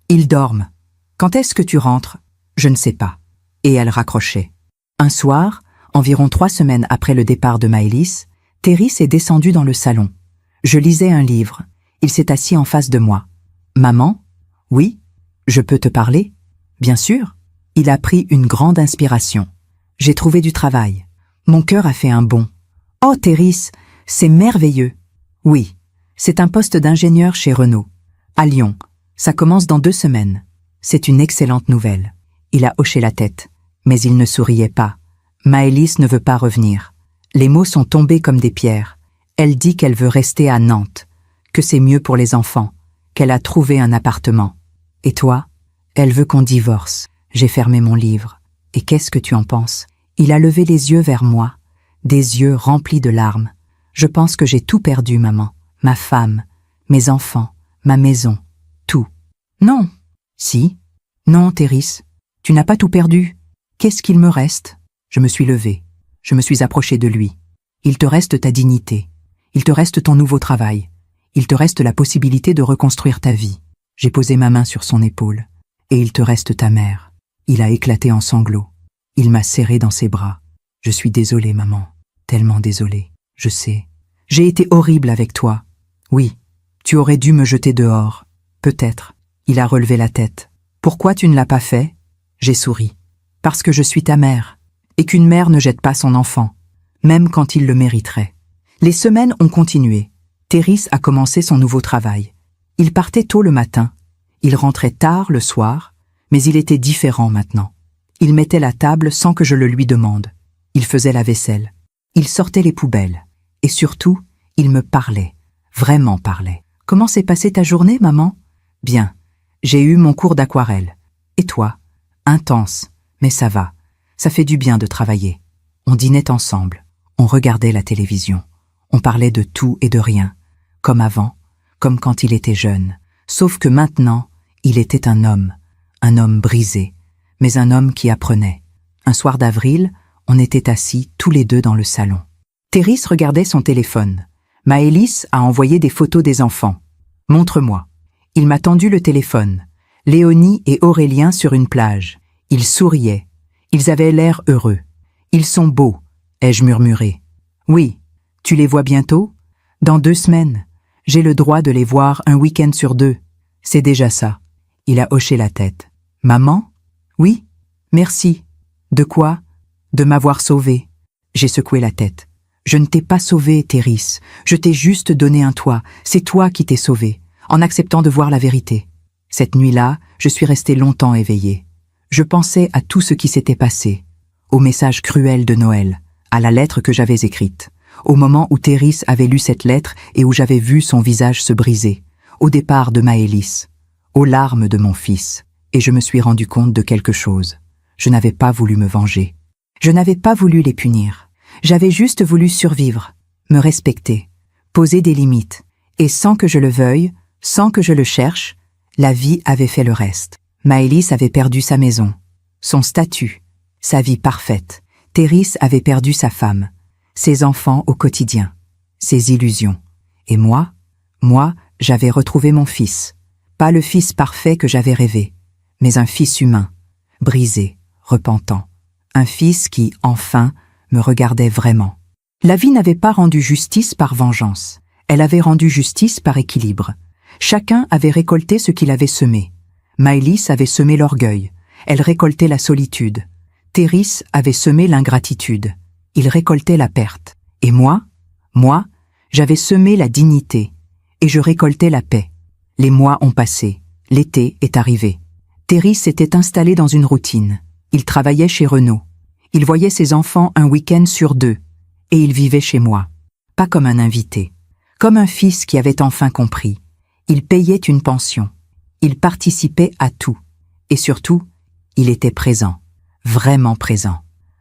Ils dorment. Quand est-ce que tu rentres? Je ne sais pas. Et elle raccrochait. Un soir, environ 3 semaines après le départ de Maëlys, Thérèse est descendue dans le salon. Je lisais un livre. Il s'est assis en face de moi. Maman? Oui? Je peux te parler? Bien sûr. Il a pris une grande inspiration. J'ai trouvé du travail. Mon cœur a fait un bond. Oh, Thérèse, c'est merveilleux. Oui. C'est un poste d'ingénieur chez Renault. À Lyon. Ça commence dans 2 semaines. C'est une excellente nouvelle. Il a hoché la tête. Mais il ne souriait pas. Maëlys ne veut pas revenir. Les mots sont tombés comme des pierres. Elle dit qu'elle veut rester à Nantes. Que c'est mieux pour les enfants. Qu'elle a trouvé un appartement. Et toi? Elle veut qu'on divorce. J'ai fermé mon livre. Et qu'est-ce que tu en penses? Il a levé les yeux vers moi. Des yeux remplis de larmes. Je pense que j'ai tout perdu, maman. Ma femme, mes enfants, ma maison, tout. Non. Si. Non, Thérèse. Tu n'as pas tout perdu. Qu'est-ce qu'il me reste? Je me suis levée. Je me suis approchée de lui. Il te reste ta dignité. Il te reste ton nouveau travail. Il te reste la possibilité de reconstruire ta vie. J'ai posé ma main sur son épaule. Et il te reste ta mère. Il a éclaté en sanglots. Il m'a serré dans ses bras. Je suis désolée, maman. Tellement désolée. Je sais. J'ai été horrible avec toi. Oui, tu aurais dû me jeter dehors. Peut-être. Il a relevé la tête. Pourquoi tu ne l'as pas fait? J'ai souri. Parce que je suis ta mère. Et qu'une mère ne jette pas son enfant. Même quand il le mériterait. Les semaines ont continué. Thérèse a commencé son nouveau travail. Il partait tôt le matin. Il rentrait tard le soir. Mais il était différent maintenant. Il mettait la table sans que je le lui demande. Il faisait la vaisselle. Il sortait les poubelles. Et surtout, il me parlait. Vraiment parlait. Comment s'est passée ta journée, maman? Bien. J'ai eu mon cours d'aquarelle. Et toi? Intense. Mais ça va. Ça fait du bien de travailler. On dînait ensemble. On regardait la télévision. On parlait de tout et de rien. Comme avant. Comme quand il était jeune. Sauf que maintenant, il était un homme. Un homme brisé. Mais un homme qui apprenait. Un soir d'avril, on était assis tous les deux dans le salon. Thérèse regardait son téléphone. Maëlys a envoyé des photos des enfants. Montre-moi. Il m'a tendu le téléphone. Léonie et Aurélien sur une plage. Ils souriaient. Ils avaient l'air heureux. Ils sont beaux, ai-je murmuré. Oui. Tu les vois bientôt? Dans 2 semaines. J'ai le droit de les voir un week-end sur 2. C'est déjà ça. Il a hoché la tête. Maman? Oui? Merci. De quoi? De m'avoir sauvée. J'ai secoué la tête. Je ne t'ai pas sauvée, Thérèse. Je t'ai juste donné un toit. C'est toi qui t'es sauvée, en acceptant de voir la vérité. Cette nuit-là, je suis restée longtemps éveillée. Je pensais à tout ce qui s'était passé, au message cruel de Noël, à la lettre que j'avais écrite, au moment où Thérèse avait lu cette lettre et où j'avais vu son visage se briser, au départ de Maëlys, aux larmes de mon fils, et je me suis rendu compte de quelque chose. Je n'avais pas voulu me venger. Je n'avais pas voulu les punir. J'avais juste voulu survivre, me respecter, poser des limites, et sans que je le veuille, sans que je le cherche, la vie avait fait le reste. Maëlys avait perdu sa maison, son statut, sa vie parfaite. Thérèse avait perdu sa femme, ses enfants au quotidien, ses illusions. Et moi, j'avais retrouvé mon fils. Pas le fils parfait que j'avais rêvé, mais un fils humain, brisé, repentant. Un fils qui, enfin, me regardait vraiment. La vie n'avait pas rendu justice par vengeance. Elle avait rendu justice par équilibre. Chacun avait récolté ce qu'il avait semé. Maëlys avait semé l'orgueil. Elle récoltait la solitude. Thérèse avait semé l'ingratitude. Il récoltait la perte. Et moi, j'avais semé la dignité. Et je récoltais la paix. Les mois ont passé. L'été est arrivé. Thérèse s'était installée dans une routine. Il travaillait chez Renault. Il voyait ses enfants un week-end sur 2. Et il vivait chez moi. Pas comme un invité. Comme un fils qui avait enfin compris. Il payait une pension. Il participait à tout. Et surtout, il était présent. Vraiment présent.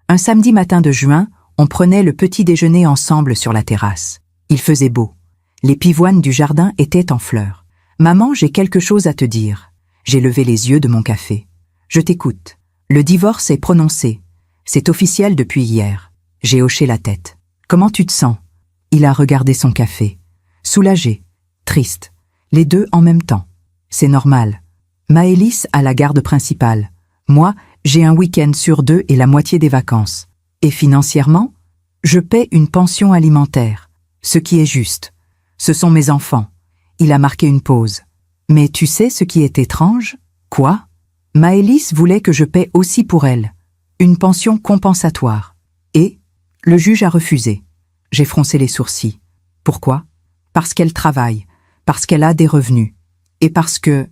Un samedi matin de juin, on prenait le petit déjeuner ensemble sur la terrasse. Il faisait beau. Les pivoines du jardin étaient en fleurs. « Maman, j'ai quelque chose à te dire. » J'ai levé les yeux de mon café. « Je t'écoute. Le divorce est prononcé. C'est officiel depuis hier. » J'ai hoché la tête. « Comment tu te sens ?» Il a regardé son café. Soulagé, triste, les deux en même temps. C'est normal. Maëlys a la garde principale. Moi, j'ai un week-end sur 2 et la moitié des vacances. Et financièrement, je paie une pension alimentaire. Ce qui est juste. Ce sont mes enfants. Il a marqué une pause. Mais tu sais ce qui est étrange? Quoi? Maëlys voulait que je paie aussi pour elle. Une pension compensatoire. Et le juge a refusé. J'ai froncé les sourcils. Pourquoi? Parce qu'elle travaille, parce qu'elle a des revenus. Et parce que...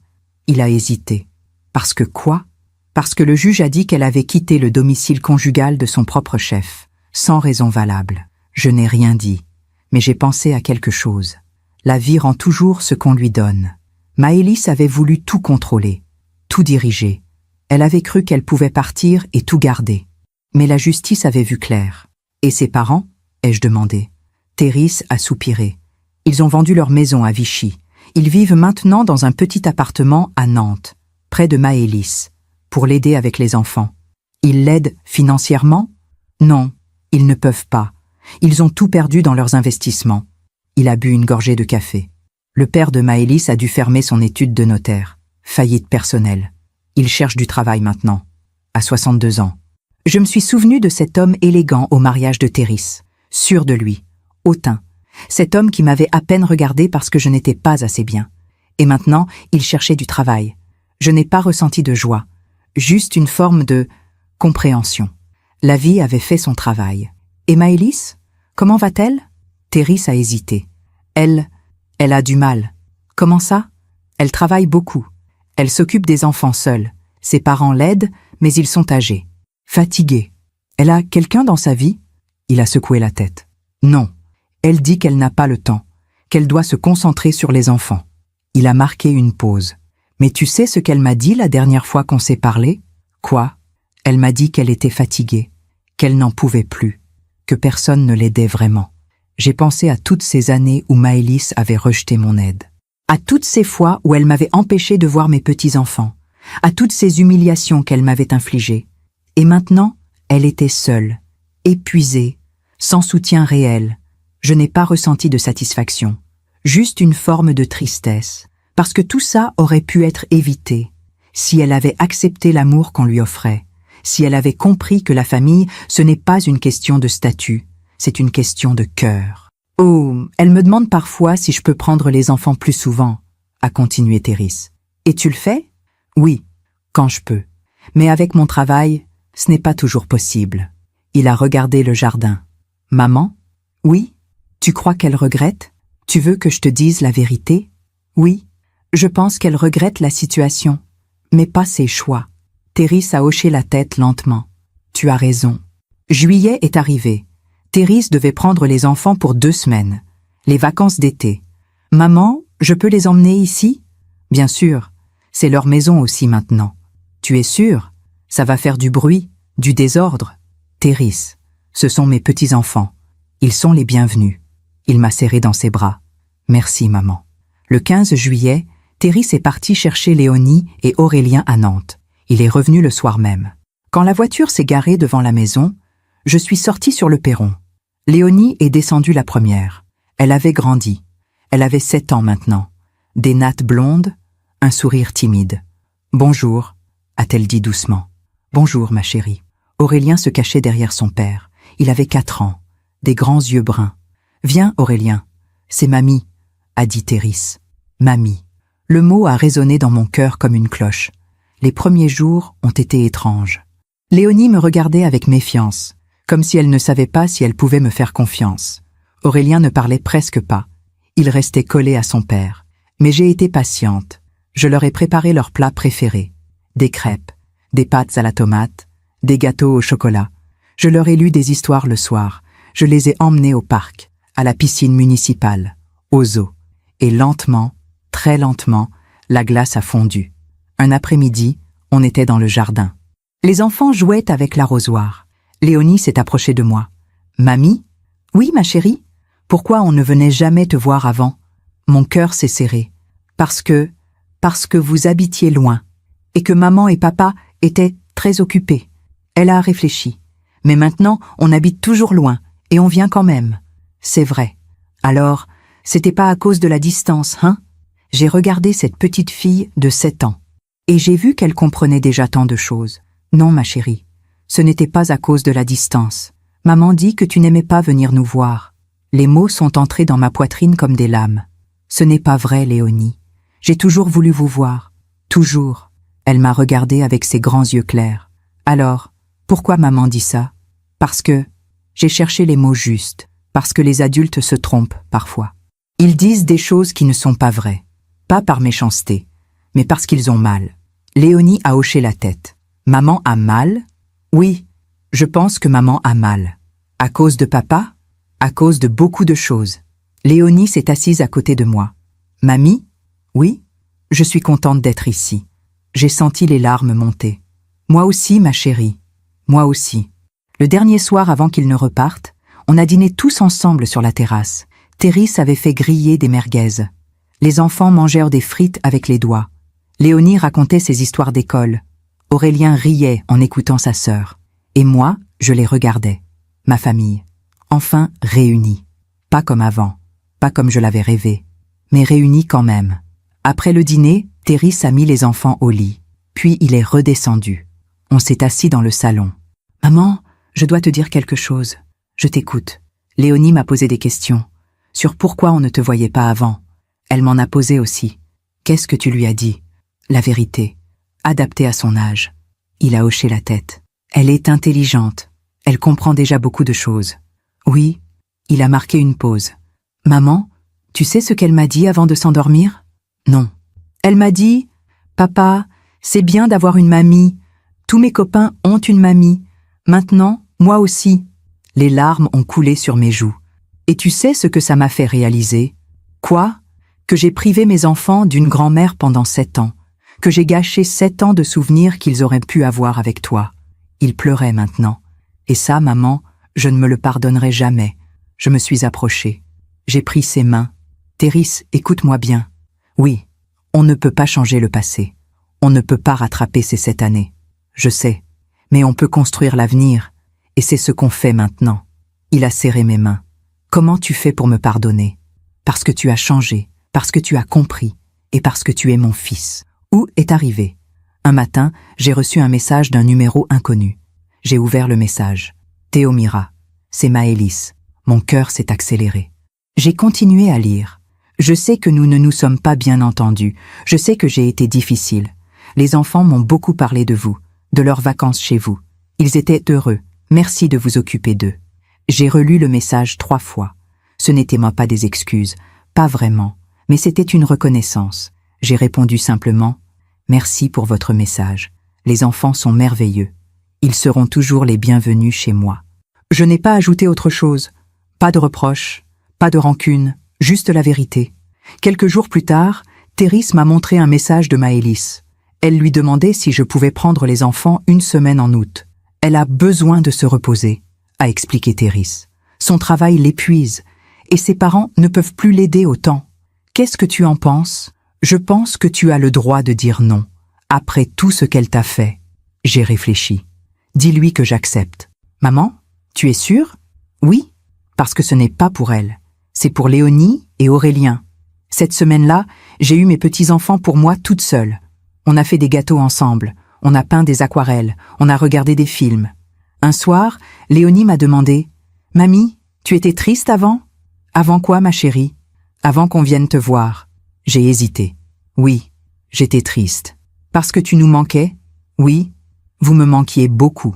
Il a hésité. Parce que quoi? Parce que le juge a dit qu'elle avait quitté le domicile conjugal de son propre chef, sans raison valable. Je n'ai rien dit, mais j'ai pensé à quelque chose. La vie rend toujours ce qu'on lui donne. Maëlys avait voulu tout contrôler, tout diriger. Elle avait cru qu'elle pouvait partir et tout garder. Mais la justice avait vu clair. Et ses parents? Ai-je demandé. Thérèse a soupiré. Ils ont vendu leur maison à Vichy. Ils vivent maintenant dans un petit appartement à Nantes, près de Maëlys, pour l'aider avec les enfants. Ils l'aident financièrement? Non, ils ne peuvent pas. Ils ont tout perdu dans leurs investissements. Il a bu une gorgée de café. Le père de Maëlys a dû fermer son étude de notaire. Faillite personnelle. Il cherche du travail maintenant, à 62 ans. Je me suis souvenu de cet homme élégant au mariage de Thérèse, sûr de lui, hautain. Cet homme qui m'avait à peine regardé parce que je n'étais pas assez bien. Et maintenant, il cherchait du travail. Je n'ai pas ressenti de joie, juste une forme de compréhension. La vie avait fait son travail. Et Maëlys? Comment va-t-elle? Thérèse a hésité. Elle a du mal. Comment ça? Elle travaille beaucoup. Elle s'occupe des enfants seule. Ses parents l'aident, mais ils sont âgés. Fatigués. Elle a quelqu'un dans sa vie? Il a secoué la tête. Non. Elle dit qu'elle n'a pas le temps, qu'elle doit se concentrer sur les enfants. Il a marqué une pause. Mais tu sais ce qu'elle m'a dit la dernière fois qu'on s'est parlé? Quoi? Elle m'a dit qu'elle était fatiguée, qu'elle n'en pouvait plus, que personne ne l'aidait vraiment. J'ai pensé à toutes ces années où Maëlys avait rejeté mon aide. À toutes ces fois où elle m'avait empêché de voir mes petits-enfants. À toutes ces humiliations qu'elle m'avait infligées. Et maintenant, elle était seule, épuisée, sans soutien réel. Je n'ai pas ressenti de satisfaction, juste une forme de tristesse, parce que tout ça aurait pu être évité si elle avait accepté l'amour qu'on lui offrait, si elle avait compris que la famille, ce n'est pas une question de statut, c'est une question de cœur. Oh, elle me demande parfois si je peux prendre les enfants plus souvent, a continué Thérèse. Et tu le fais? Oui, quand je peux. Mais avec mon travail, ce n'est pas toujours possible. Il a regardé le jardin. Maman? Oui? Tu crois qu'elle regrette? Tu veux que je te dise la vérité? Oui. Je pense qu'elle regrette la situation, mais pas ses choix. Thérèse a hoché la tête lentement. Tu as raison. Juillet est arrivé. Thérèse devait prendre les enfants pour 2 semaines. Les vacances d'été. Maman, je peux les emmener ici? Bien sûr. C'est leur maison aussi maintenant. Tu es sûre? Ça va faire du bruit, du désordre. Thérèse, ce sont mes petits-enfants. Ils sont les bienvenus. Il m'a serré dans ses bras. Merci, maman. Le 15 juillet, Thérèse est partie chercher Léonie et Aurélien à Nantes. Il est revenu le soir même. Quand la voiture s'est garée devant la maison, je suis sortie sur le perron. Léonie est descendue la première. Elle avait grandi. Elle avait 7 ans maintenant. Des nattes blondes, un sourire timide. « Bonjour », a-t-elle dit doucement. « Bonjour, ma chérie. » Aurélien se cachait derrière son père. Il avait 4 ans, des grands yeux bruns. « Viens, Aurélien. C'est mamie », a dit Thérèse. « Mamie ». Le mot a résonné dans mon cœur comme une cloche. Les premiers jours ont été étranges. Léonie me regardait avec méfiance, comme si elle ne savait pas si elle pouvait me faire confiance. Aurélien ne parlait presque pas. Il restait collé à son père. Mais j'ai été patiente. Je leur ai préparé leurs plats préférés. Des crêpes, des pâtes à la tomate, des gâteaux au chocolat. Je leur ai lu des histoires le soir. Je les ai emmenés au parc, à la piscine municipale, au zoo. Et lentement, très lentement, la glace a fondu. Un après-midi, on était dans le jardin. Les enfants jouaient avec l'arrosoir. Léonie s'est approchée de moi. « Mamie? »« Oui, ma chérie. Pourquoi on ne venait jamais te voir avant ?» Mon cœur s'est serré. Parce que vous habitiez loin. Et que maman et papa étaient très occupés. Elle a réfléchi. Mais maintenant, on habite toujours loin, et on vient quand même. C'est vrai. Alors, c'était pas à cause de la distance, hein? J'ai regardé cette petite fille de 7 ans. Et j'ai vu qu'elle comprenait déjà tant de choses. Non, ma chérie, ce n'était pas à cause de la distance. Maman dit que tu n'aimais pas venir nous voir. Les mots sont entrés dans ma poitrine comme des lames. Ce n'est pas vrai, Léonie. J'ai toujours voulu vous voir. Toujours. Elle m'a regardée avec ses grands yeux clairs. Alors, pourquoi maman dit ça? Parce que j'ai cherché les mots justes. Parce que les adultes se trompent parfois. Ils disent des choses qui ne sont pas vraies. Pas par méchanceté, mais parce qu'ils ont mal. Léonie a hoché la tête. Maman a mal? Oui, je pense que maman a mal. À cause de papa? À cause de beaucoup de choses. Léonie s'est assise à côté de moi. Mamie? Oui, je suis contente d'être ici. J'ai senti les larmes monter. Moi aussi, ma chérie. Moi aussi. Le dernier soir avant qu'ils ne repartent, on a dîné tous ensemble sur la terrasse. Thérèse avait fait griller des merguez. Les enfants mangèrent des frites avec les doigts. Léonie racontait ses histoires d'école. Aurélien riait en écoutant sa sœur. Et moi, je les regardais. Ma famille. Enfin réunie. Pas comme avant. Pas comme je l'avais rêvé. Mais réunie quand même. Après le dîner, Thérèse a mis les enfants au lit. Puis il est redescendu. On s'est assis dans le salon. « Maman, je dois te dire quelque chose. Je t'écoute. » Léonie m'a posé des questions. Sur pourquoi on ne te voyait pas avant. Elle m'en a posé aussi. Qu'est-ce que tu lui as dit? La vérité. Adaptée à son âge. Il a hoché la tête. Elle est intelligente. Elle comprend déjà beaucoup de choses. Oui, il a marqué une pause. Maman, tu sais ce qu'elle m'a dit avant de s'endormir? Non. Elle m'a dit, papa, c'est bien d'avoir une mamie. Tous mes copains ont une mamie. Maintenant, moi aussi. Les larmes ont coulé sur mes joues. Et tu sais ce que ça m'a fait réaliser? Quoi? Que j'ai privé mes enfants d'une grand-mère pendant 7 ans. Que j'ai gâché 7 ans de souvenirs qu'ils auraient pu avoir avec toi. Il pleurait maintenant. Et ça, maman, je ne me le pardonnerai jamais. Je me suis approchée. J'ai pris ses mains. Thérèse, écoute-moi bien. Oui, on ne peut pas changer le passé. On ne peut pas rattraper ces 7 années. Je sais. Mais on peut construire l'avenir. Et c'est ce qu'on fait maintenant. Il a serré mes mains. Comment tu fais pour me pardonner? Parce que tu as changé, parce que tu as compris, et parce que tu es mon fils. Où est arrivé? Un matin, j'ai reçu un message d'un numéro inconnu. J'ai ouvert le message. Théomira, c'est Maëlys. Mon cœur s'est accéléré. J'ai continué à lire. Je sais que nous ne nous sommes pas bien entendus. Je sais que j'ai été difficile. Les enfants m'ont beaucoup parlé de vous, de leurs vacances chez vous. Ils étaient heureux. Merci de vous occuper d'eux. J'ai relu le message 3 fois. Ce n'était moi pas des excuses, pas vraiment, mais c'était une reconnaissance. J'ai répondu simplement « Merci pour votre message. Les enfants sont merveilleux. Ils seront toujours les bienvenus chez moi. » Je n'ai pas ajouté autre chose. Pas de reproches, pas de rancune, juste la vérité. Quelques jours plus tard, Théris m'a montré un message de Maëlys. Elle lui demandait si je pouvais prendre les enfants une semaine en août. Elle a besoin de se reposer, a expliqué Théris. Son travail l'épuise, et ses parents ne peuvent plus l'aider autant. Qu'est-ce que tu en penses? Je pense que tu as le droit de dire non, après tout ce qu'elle t'a fait. J'ai réfléchi. Dis-lui que j'accepte. Maman, tu es sûre? Oui, parce que ce n'est pas pour elle. C'est pour Léonie et Aurélien. Cette semaine-là, j'ai eu mes petits-enfants pour moi toute seule. On a fait des gâteaux ensemble, on a peint des aquarelles, on a regardé des films. Un soir, Léonie m'a demandé « Mamie, tu étais triste avant ?»« Avant quoi, ma chérie ?»« Avant qu'on vienne te voir. » J'ai hésité. « Oui, j'étais triste. »« Parce que tu nous manquais ?»« Oui, vous me manquiez beaucoup. »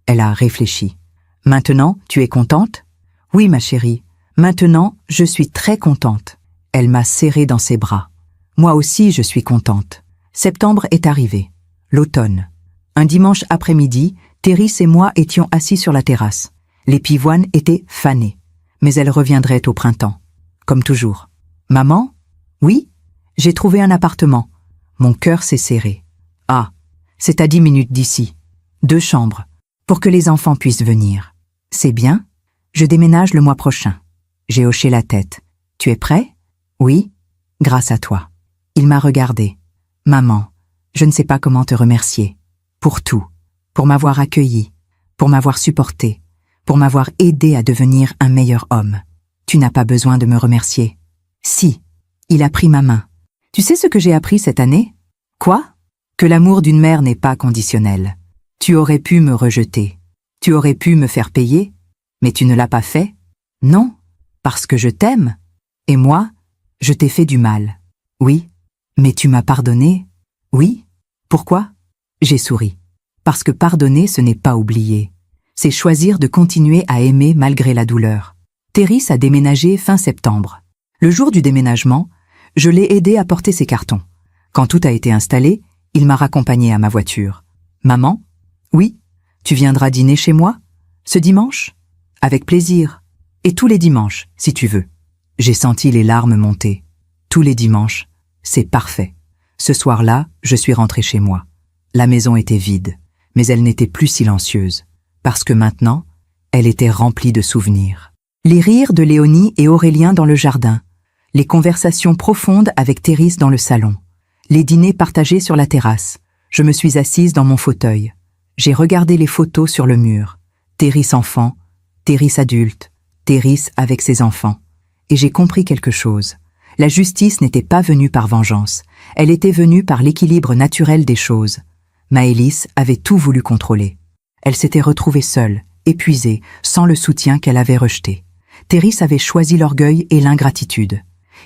Elle a réfléchi. « Maintenant, tu es contente ?»« Oui, ma chérie. Maintenant, je suis très contente. » Elle m'a serrée dans ses bras. Moi aussi, je suis contente. Septembre est arrivé. L'automne. Un dimanche après-midi, Théris et moi étions assis sur la terrasse. Les pivoines étaient fanées. Mais elles reviendraient au printemps. Comme toujours. « Maman ? Oui ? J'ai trouvé un appartement. » Mon cœur s'est serré. « Ah, c'est à 10 minutes d'ici. 2 chambres. Pour que les enfants puissent venir. C'est bien ? Je déménage le mois prochain. » J'ai hoché la tête. « Tu es prêt ? » « Oui, grâce à toi. » Il m'a regardé. « Maman, je ne sais pas comment te remercier. Pour tout. Pour m'avoir accueilli. Pour m'avoir supporté. Pour m'avoir aidé à devenir un meilleur homme. Tu n'as pas besoin de me remercier. » Si. Il a pris ma main. « Tu sais ce que j'ai appris cette année ? » « Quoi ? Que l'amour d'une mère n'est pas conditionnel. Tu aurais pu me rejeter. Tu aurais pu me faire payer. Mais tu ne l'as pas fait ? Non, parce que je t'aime. Et moi, je t'ai fait du mal. Oui. Mais tu m'as pardonné ? Oui. Pourquoi ? J'ai souri. Parce que pardonner, ce n'est pas oublier. C'est choisir de continuer à aimer malgré la douleur. Théris a déménagé fin septembre. Le jour du déménagement, je l'ai aidé à porter ses cartons. Quand tout a été installé, il m'a raccompagné à ma voiture. « Maman ? Oui ? Tu viendras dîner chez moi ? Ce dimanche ? Avec plaisir. Et tous les dimanches, si tu veux. » J'ai senti les larmes monter. Tous les dimanches, c'est parfait. Ce soir-là, je suis rentré chez moi. La maison était vide, mais elle n'était plus silencieuse, parce que maintenant, elle était remplie de souvenirs. Les rires de Léonie et Aurélien dans le jardin, les conversations profondes avec Théris dans le salon, les dîners partagés sur la terrasse. Je me suis assise dans mon fauteuil. J'ai regardé les photos sur le mur. Théris enfant, Théris adulte, Théris avec ses enfants. Et j'ai compris quelque chose. La justice n'était pas venue par vengeance. Elle était venue par l'équilibre naturel des choses. Maëlys avait tout voulu contrôler. Elle s'était retrouvée seule, épuisée, sans le soutien qu'elle avait rejeté. Théris avait choisi l'orgueil et l'ingratitude.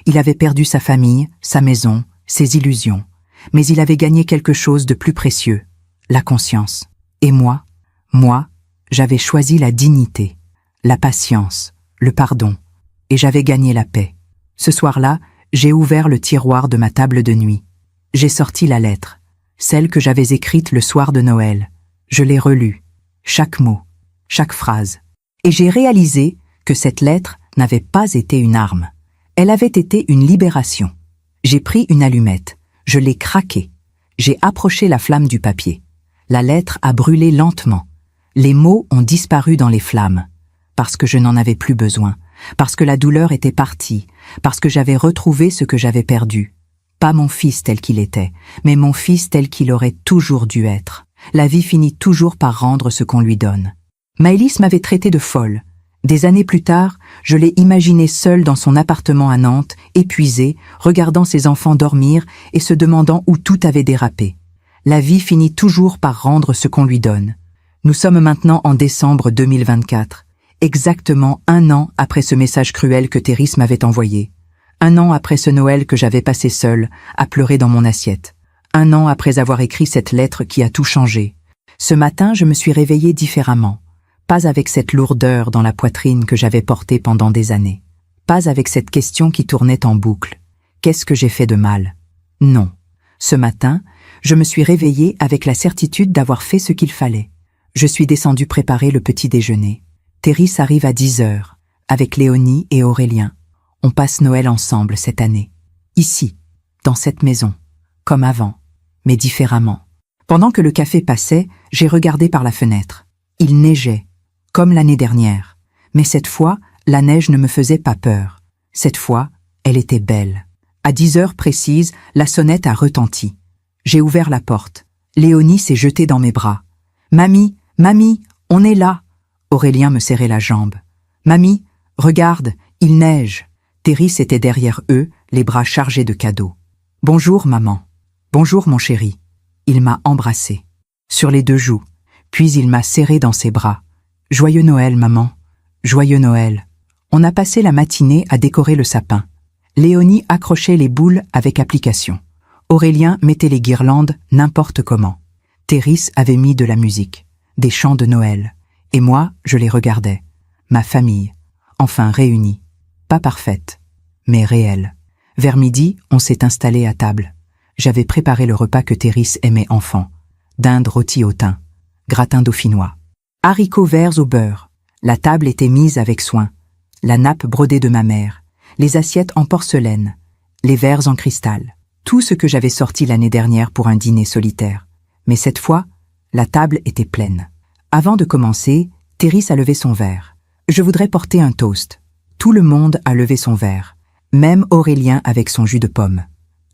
Il avait perdu sa famille, sa maison, ses illusions. Mais il avait gagné quelque chose de plus précieux, la conscience. Et moi, j'avais choisi la dignité, la patience, le pardon. Et j'avais gagné la paix. Ce soir-là, j'ai ouvert le tiroir de ma table de nuit. J'ai sorti la lettre, celle que j'avais écrite le soir de Noël. Je l'ai relue, chaque mot, chaque phrase. Et j'ai réalisé que cette lettre n'avait pas été une arme. Elle avait été une libération. J'ai pris une allumette, je l'ai craquée. J'ai approché la flamme du papier. La lettre a brûlé lentement. Les mots ont disparu dans les flammes, parce que je n'en avais plus besoin. Parce que la douleur était partie, parce que j'avais retrouvé ce que j'avais perdu. Pas mon fils tel qu'il était, mais mon fils tel qu'il aurait toujours dû être. La vie finit toujours par rendre ce qu'on lui donne. Maëlys m'avait traité de folle, Des années plus tard, je l'ai imaginée seule dans son appartement à Nantes, épuisée, regardant ses enfants dormir et se demandant où tout avait dérapé. La vie finit toujours par rendre ce qu'on lui donne. Nous sommes maintenant en décembre 2024, exactement 1 an après ce message cruel que Thérèse m'avait envoyé. 1 an après ce Noël que j'avais passé seule, à pleurer dans mon assiette. 1 an après avoir écrit cette lettre qui a tout changé. Ce matin, je me suis réveillée différemment. Pas avec cette lourdeur dans la poitrine que j'avais portée pendant des années. Pas avec cette question qui tournait en boucle. Qu'est-ce que j'ai fait de mal? Non. Ce matin, je me suis réveillée avec la certitude d'avoir fait ce qu'il fallait. Je suis descendue préparer le petit déjeuner. Thérèse arrive à 10 heures, avec Léonie et Aurélien. On passe Noël ensemble cette année. Ici, dans cette maison. Comme avant, mais différemment. Pendant que le café passait, j'ai regardé par la fenêtre. Il neigeait, comme l'année dernière. Mais cette fois, la neige ne me faisait pas peur. Cette fois, elle était belle. À 10 heures précises, la sonnette a retenti. J'ai ouvert la porte. Léonie s'est jetée dans mes bras. « Mamie, mamie, on est là !» Aurélien me serrait la jambe. « Mamie, regarde, il neige !» Thérèse était derrière eux, les bras chargés de cadeaux. « Bonjour, maman. Bonjour, mon chéri. » Il m'a embrassé, sur les 2 joues, puis il m'a serré dans ses bras. « Joyeux Noël, maman. Joyeux Noël. » On a passé la matinée à décorer le sapin. Léonie accrochait les boules avec application. Aurélien mettait les guirlandes n'importe comment. Thérèse avait mis de la musique, des chants de Noël. Et moi, je les regardais. Ma famille, enfin réunie. Pas parfaite, mais réelle. Vers midi, on s'est installé à table. J'avais préparé le repas que Thérèse aimait enfant. Dinde rôtie au thym, gratin dauphinois, haricots verts au beurre. La table était mise avec soin. La nappe brodée de ma mère, les assiettes en porcelaine, les verres en cristal. Tout ce que j'avais sorti l'année dernière pour un dîner solitaire. Mais cette fois, la table était pleine. Avant de commencer, Thérèse a levé son verre. Je voudrais porter un toast. Tout le monde a levé son verre. Même Aurélien avec son jus de pomme.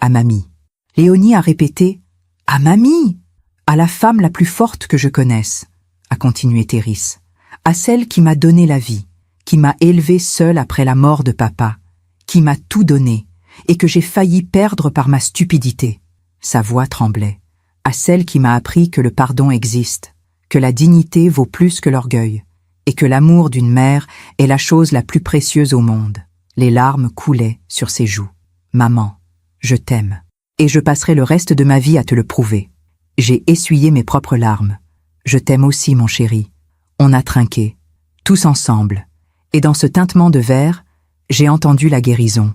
À mamie. Léonie a répété « À mamie !» À la femme la plus forte que je connaisse, a continué Thérèse. À celle qui m'a donné la vie, qui m'a élevée seule après la mort de papa, qui m'a tout donné, et que j'ai failli perdre par ma stupidité. Sa voix tremblait. À celle qui m'a appris que le pardon existe, que la dignité vaut plus que l'orgueil, et que l'amour d'une mère est la chose la plus précieuse au monde. Les larmes coulaient sur ses joues. Maman, je t'aime, et je passerai le reste de ma vie à te le prouver. J'ai essuyé mes propres larmes. Je t'aime aussi, mon chéri. On a trinqué, tous ensemble, et dans ce tintement de verre, j'ai entendu la guérison.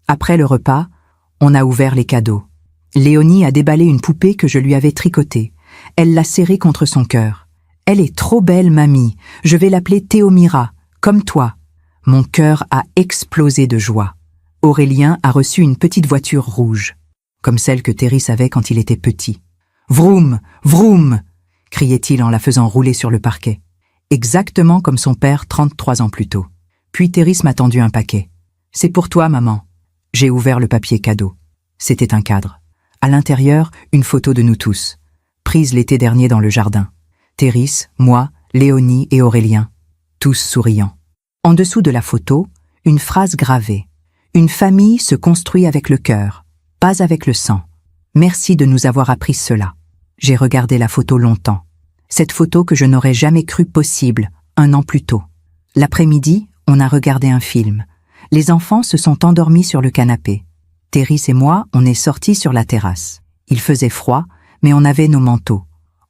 Après le repas, on a ouvert les cadeaux. Léonie a déballé une poupée que je lui avais tricotée. Elle l'a serrée contre son cœur. « Elle est trop belle, mamie. Je vais l'appeler Théomira, comme toi. » Mon cœur a explosé de joie. Aurélien a reçu une petite voiture rouge, comme celle que Thérèse avait quand il était petit. « Vroom, vroom !» criait-il en la faisant rouler sur le parquet. Exactement comme son père 33 ans plus tôt. Puis Thérèse m'a tendu un paquet. « C'est pour toi, maman. » J'ai ouvert le papier cadeau. C'était un cadre. À l'intérieur, une photo de nous tous, prise l'été dernier dans le jardin. Thérèse, moi, Léonie et Aurélien, tous souriants. En dessous de la photo, une phrase gravée. Une famille se construit avec le cœur, pas avec le sang. Merci de nous avoir appris cela. J'ai regardé la photo longtemps. Cette photo que je n'aurais jamais cru possible, 1 an plus tôt. L'après-midi, on a regardé un film. Les enfants se sont endormis sur le canapé. Thérèse et moi, on est sortis sur la terrasse. Il faisait froid, mais on avait nos manteaux.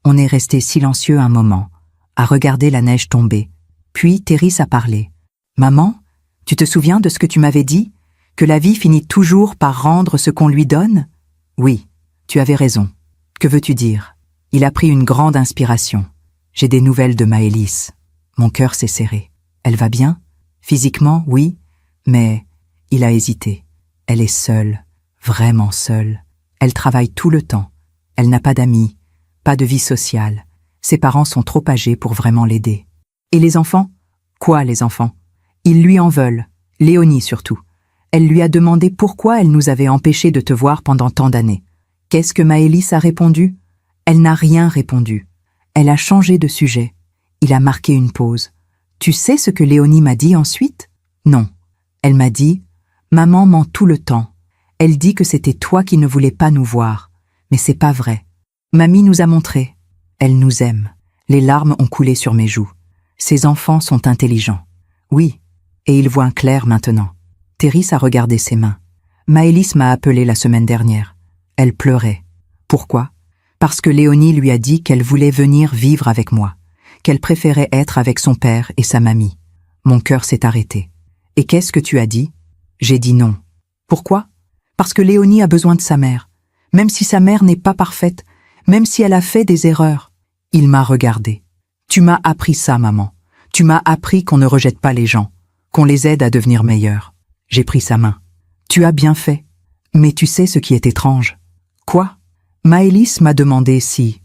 On est restés silencieux un moment, à regarder la neige tomber. Puis Thérèse a parlé. « Maman, tu te souviens de ce que tu m'avais dit? Que la vie finit toujours par rendre ce qu'on lui donne? » Oui, tu avais raison. Que veux-tu dire? Il a pris une grande inspiration. J'ai des nouvelles de Maëlys. Mon cœur s'est serré. Elle va bien? Physiquement, oui, mais il a hésité. Elle est seule, vraiment seule. Elle travaille tout le temps. Elle n'a pas d'amis, pas de vie sociale. Ses parents sont trop âgés pour vraiment l'aider. Et les enfants? Quoi, les enfants? Ils lui en veulent, Léonie surtout. Elle lui a demandé pourquoi elle nous avait empêchés de te voir pendant tant d'années. Qu'est-ce que Maëlys a répondu? Elle n'a rien répondu. Elle a changé de sujet. Il a marqué une pause. Tu sais ce que Léonie m'a dit ensuite? Non. Elle m'a dit, maman ment tout le temps. Elle dit que c'était toi qui ne voulais pas nous voir. Mais c'est pas vrai. Mamie nous a montré. Elle nous aime. Les larmes ont coulé sur mes joues. Ces enfants sont intelligents. Oui, et ils voient clair maintenant. Thérisse a regardé ses mains. Maëlys m'a appelé la semaine dernière. Elle pleurait. Pourquoi? Parce que Léonie lui a dit qu'elle voulait venir vivre avec moi, qu'elle préférait être avec son père et sa mamie. Mon cœur s'est arrêté. Et qu'est-ce que tu as dit? J'ai dit non. Pourquoi? Parce que Léonie a besoin de sa mère. Même si sa mère n'est pas parfaite, même si elle a fait des erreurs. Il m'a regardé. Tu m'as appris ça, maman. Tu m'as appris qu'on ne rejette pas les gens, qu'on les aide à devenir meilleurs. J'ai pris sa main. Tu as bien fait. Mais tu sais ce qui est étrange? Quoi? Maëlys m'a demandé si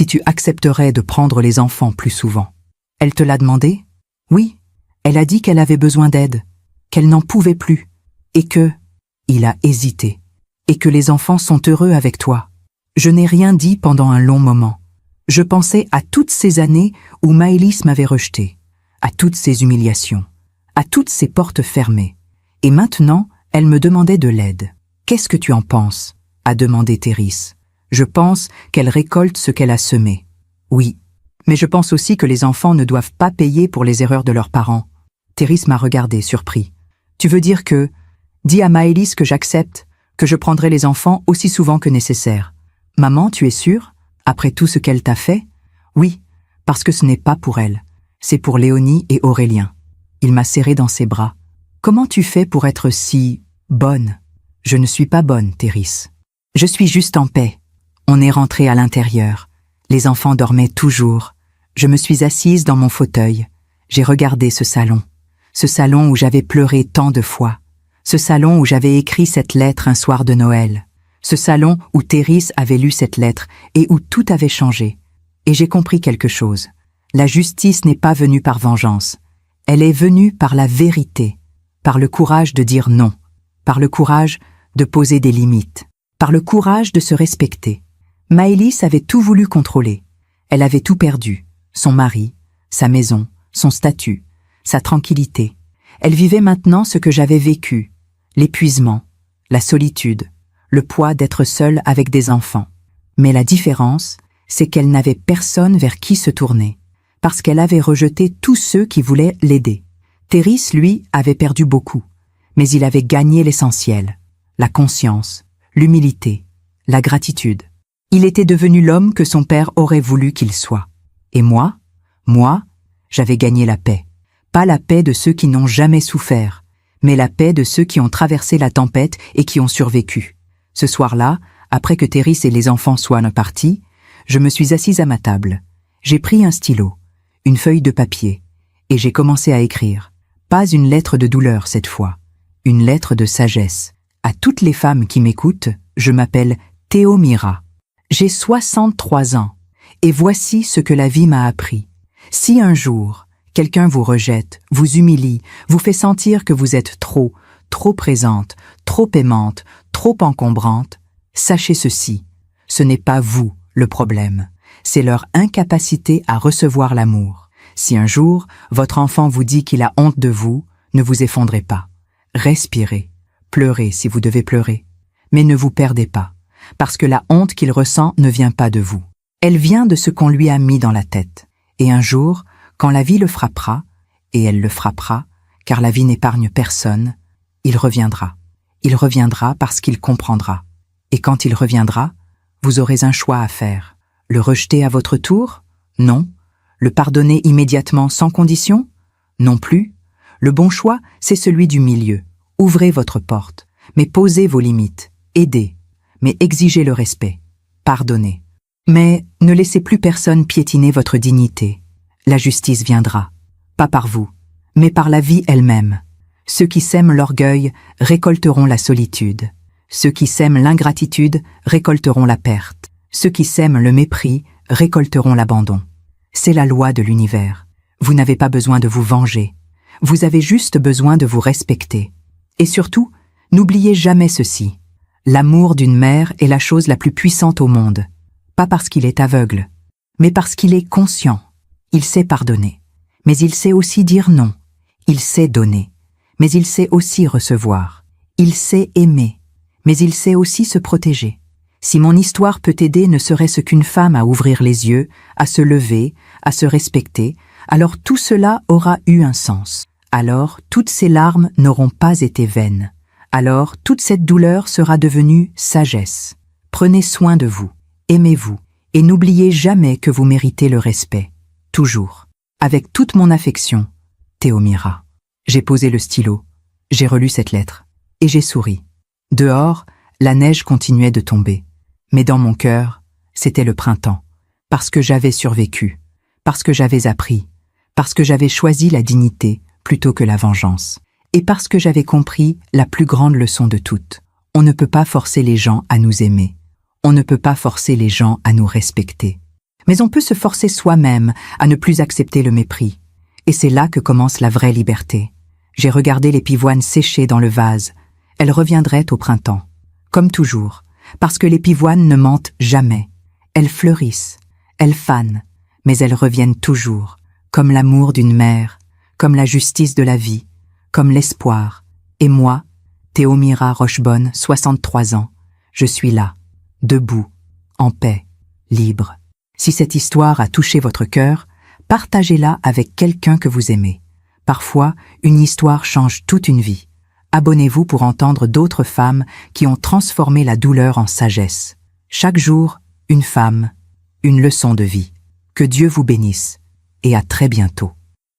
tu accepterais de prendre les enfants plus souvent. Elle te l'a demandé? Oui. Elle a dit qu'elle avait besoin d'aide, qu'elle n'en pouvait plus, et que... Il a hésité. Et que les enfants sont heureux avec toi. Je n'ai rien dit pendant un long moment. Je pensais à toutes ces années où Maëlys m'avait rejeté, à toutes ces humiliations, à toutes ces portes fermées. Et maintenant, elle me demandait de l'aide. Qu'est-ce que tu en penses? A demandé Thérisse. Je pense qu'elle récolte ce qu'elle a semé. Oui, mais je pense aussi que les enfants ne doivent pas payer pour les erreurs de leurs parents. Thérisse m'a regardé, surpris. Tu veux dire que... Dis à Maëlys que j'accepte, que je prendrai les enfants aussi souvent que nécessaire. Maman, tu es sûre? Après tout ce qu'elle t'a fait? Oui, parce que ce n'est pas pour elle. C'est pour Léonie et Aurélien. Il m'a serré dans ses bras. Comment tu fais pour être si... bonne? Je ne suis pas bonne, Thérisse. Je suis juste en paix. On est rentré à l'intérieur. Les enfants dormaient toujours. Je me suis assise dans mon fauteuil. J'ai regardé ce salon où j'avais pleuré tant de fois. Ce salon où j'avais écrit cette lettre un soir de Noël. Ce salon où Thérisse avait lu cette lettre et où tout avait changé. Et j'ai compris quelque chose. La justice n'est pas venue par vengeance. Elle est venue par la vérité, par le courage de dire non, par le courage de poser des limites, par le courage de se respecter. Maëlys avait tout voulu contrôler. Elle avait tout perdu. Son mari, sa maison, son statut, sa tranquillité. Elle vivait maintenant ce que j'avais vécu. L'épuisement, la solitude, le poids d'être seule avec des enfants. Mais la différence, c'est qu'elle n'avait personne vers qui se tourner, parce qu'elle avait rejeté tous ceux qui voulaient l'aider. Thérisse, lui, avait perdu beaucoup, mais il avait gagné l'essentiel, la conscience, l'humilité, la gratitude. Il était devenu l'homme que son père aurait voulu qu'il soit. Et moi, j'avais gagné la paix. Pas la paix de ceux qui n'ont jamais souffert, mais la paix de ceux qui ont traversé la tempête et qui ont survécu. Ce soir-là, après que Thérisse et les enfants soient partis, je me suis assise à ma table. J'ai pris un stylo, une feuille de papier, et j'ai commencé à écrire. Pas une lettre de douleur cette fois, une lettre de sagesse. À toutes les femmes qui m'écoutent, je m'appelle Théomira. J'ai 63 ans, et voici ce que la vie m'a appris. Si un jour, quelqu'un vous rejette, vous humilie, vous fait sentir que vous êtes trop présente, trop aimante, trop encombrante, sachez ceci, ce n'est pas vous le problème, c'est leur incapacité à recevoir l'amour. Si un jour, votre enfant vous dit qu'il a honte de vous, ne vous effondrez pas. Respirez, pleurez si vous devez pleurer, mais ne vous perdez pas, parce que la honte qu'il ressent ne vient pas de vous. Elle vient de ce qu'on lui a mis dans la tête. Et un jour, quand la vie le frappera, et elle le frappera, car la vie n'épargne personne, il reviendra. Il reviendra parce qu'il comprendra. Et quand il reviendra, vous aurez un choix à faire. Le rejeter à votre tour? Non. Le pardonner immédiatement sans condition? Non plus. Le bon choix, c'est celui du milieu. Ouvrez votre porte, mais posez vos limites. Aidez, mais exigez le respect. Pardonnez. Mais ne laissez plus personne piétiner votre dignité. La justice viendra, pas par vous, mais par la vie elle-même. Ceux qui sèment l'orgueil récolteront la solitude. Ceux qui sèment l'ingratitude récolteront la perte. Ceux qui sèment le mépris récolteront l'abandon. C'est la loi de l'univers. Vous n'avez pas besoin de vous venger. Vous avez juste besoin de vous respecter. Et surtout, n'oubliez jamais ceci. L'amour d'une mère est la chose la plus puissante au monde. Pas parce qu'il est aveugle, mais parce qu'il est conscient. Il sait pardonner, mais il sait aussi dire non. Il sait donner, mais il sait aussi recevoir. Il sait aimer, mais il sait aussi se protéger. Si mon histoire peut aider ne serait-ce qu'une femme à ouvrir les yeux, à se lever, à se respecter, alors tout cela aura eu un sens. Alors toutes ces larmes n'auront pas été vaines. Alors toute cette douleur sera devenue sagesse. Prenez soin de vous, aimez-vous, et n'oubliez jamais que vous méritez le respect. Toujours. Avec toute mon affection, Théomira. J'ai posé le stylo, j'ai relu cette lettre, et j'ai souri. Dehors, la neige continuait de tomber. Mais dans mon cœur, c'était le printemps, parce que j'avais survécu, parce que j'avais appris, parce que j'avais choisi la dignité plutôt que la vengeance, et parce que j'avais compris la plus grande leçon de toutes. On ne peut pas forcer les gens à nous aimer, on ne peut pas forcer les gens à nous respecter. Mais on peut se forcer soi-même à ne plus accepter le mépris, et c'est là que commence la vraie liberté. J'ai regardé les pivoines sécher dans le vase, elles reviendraient au printemps, comme toujours. Parce que les pivoines ne mentent jamais. Elles fleurissent, elles fanent, mais elles reviennent toujours, comme l'amour d'une mère, comme la justice de la vie, comme l'espoir. Et moi, Théomira Rochebonne, 63 ans, je suis là, debout, en paix, libre. Si cette histoire a touché votre cœur, partagez-la avec quelqu'un que vous aimez. Parfois, une histoire change toute une vie. Abonnez-vous pour entendre d'autres femmes qui ont transformé la douleur en sagesse. Chaque jour, une femme, une leçon de vie. Que Dieu vous bénisse et à très bientôt.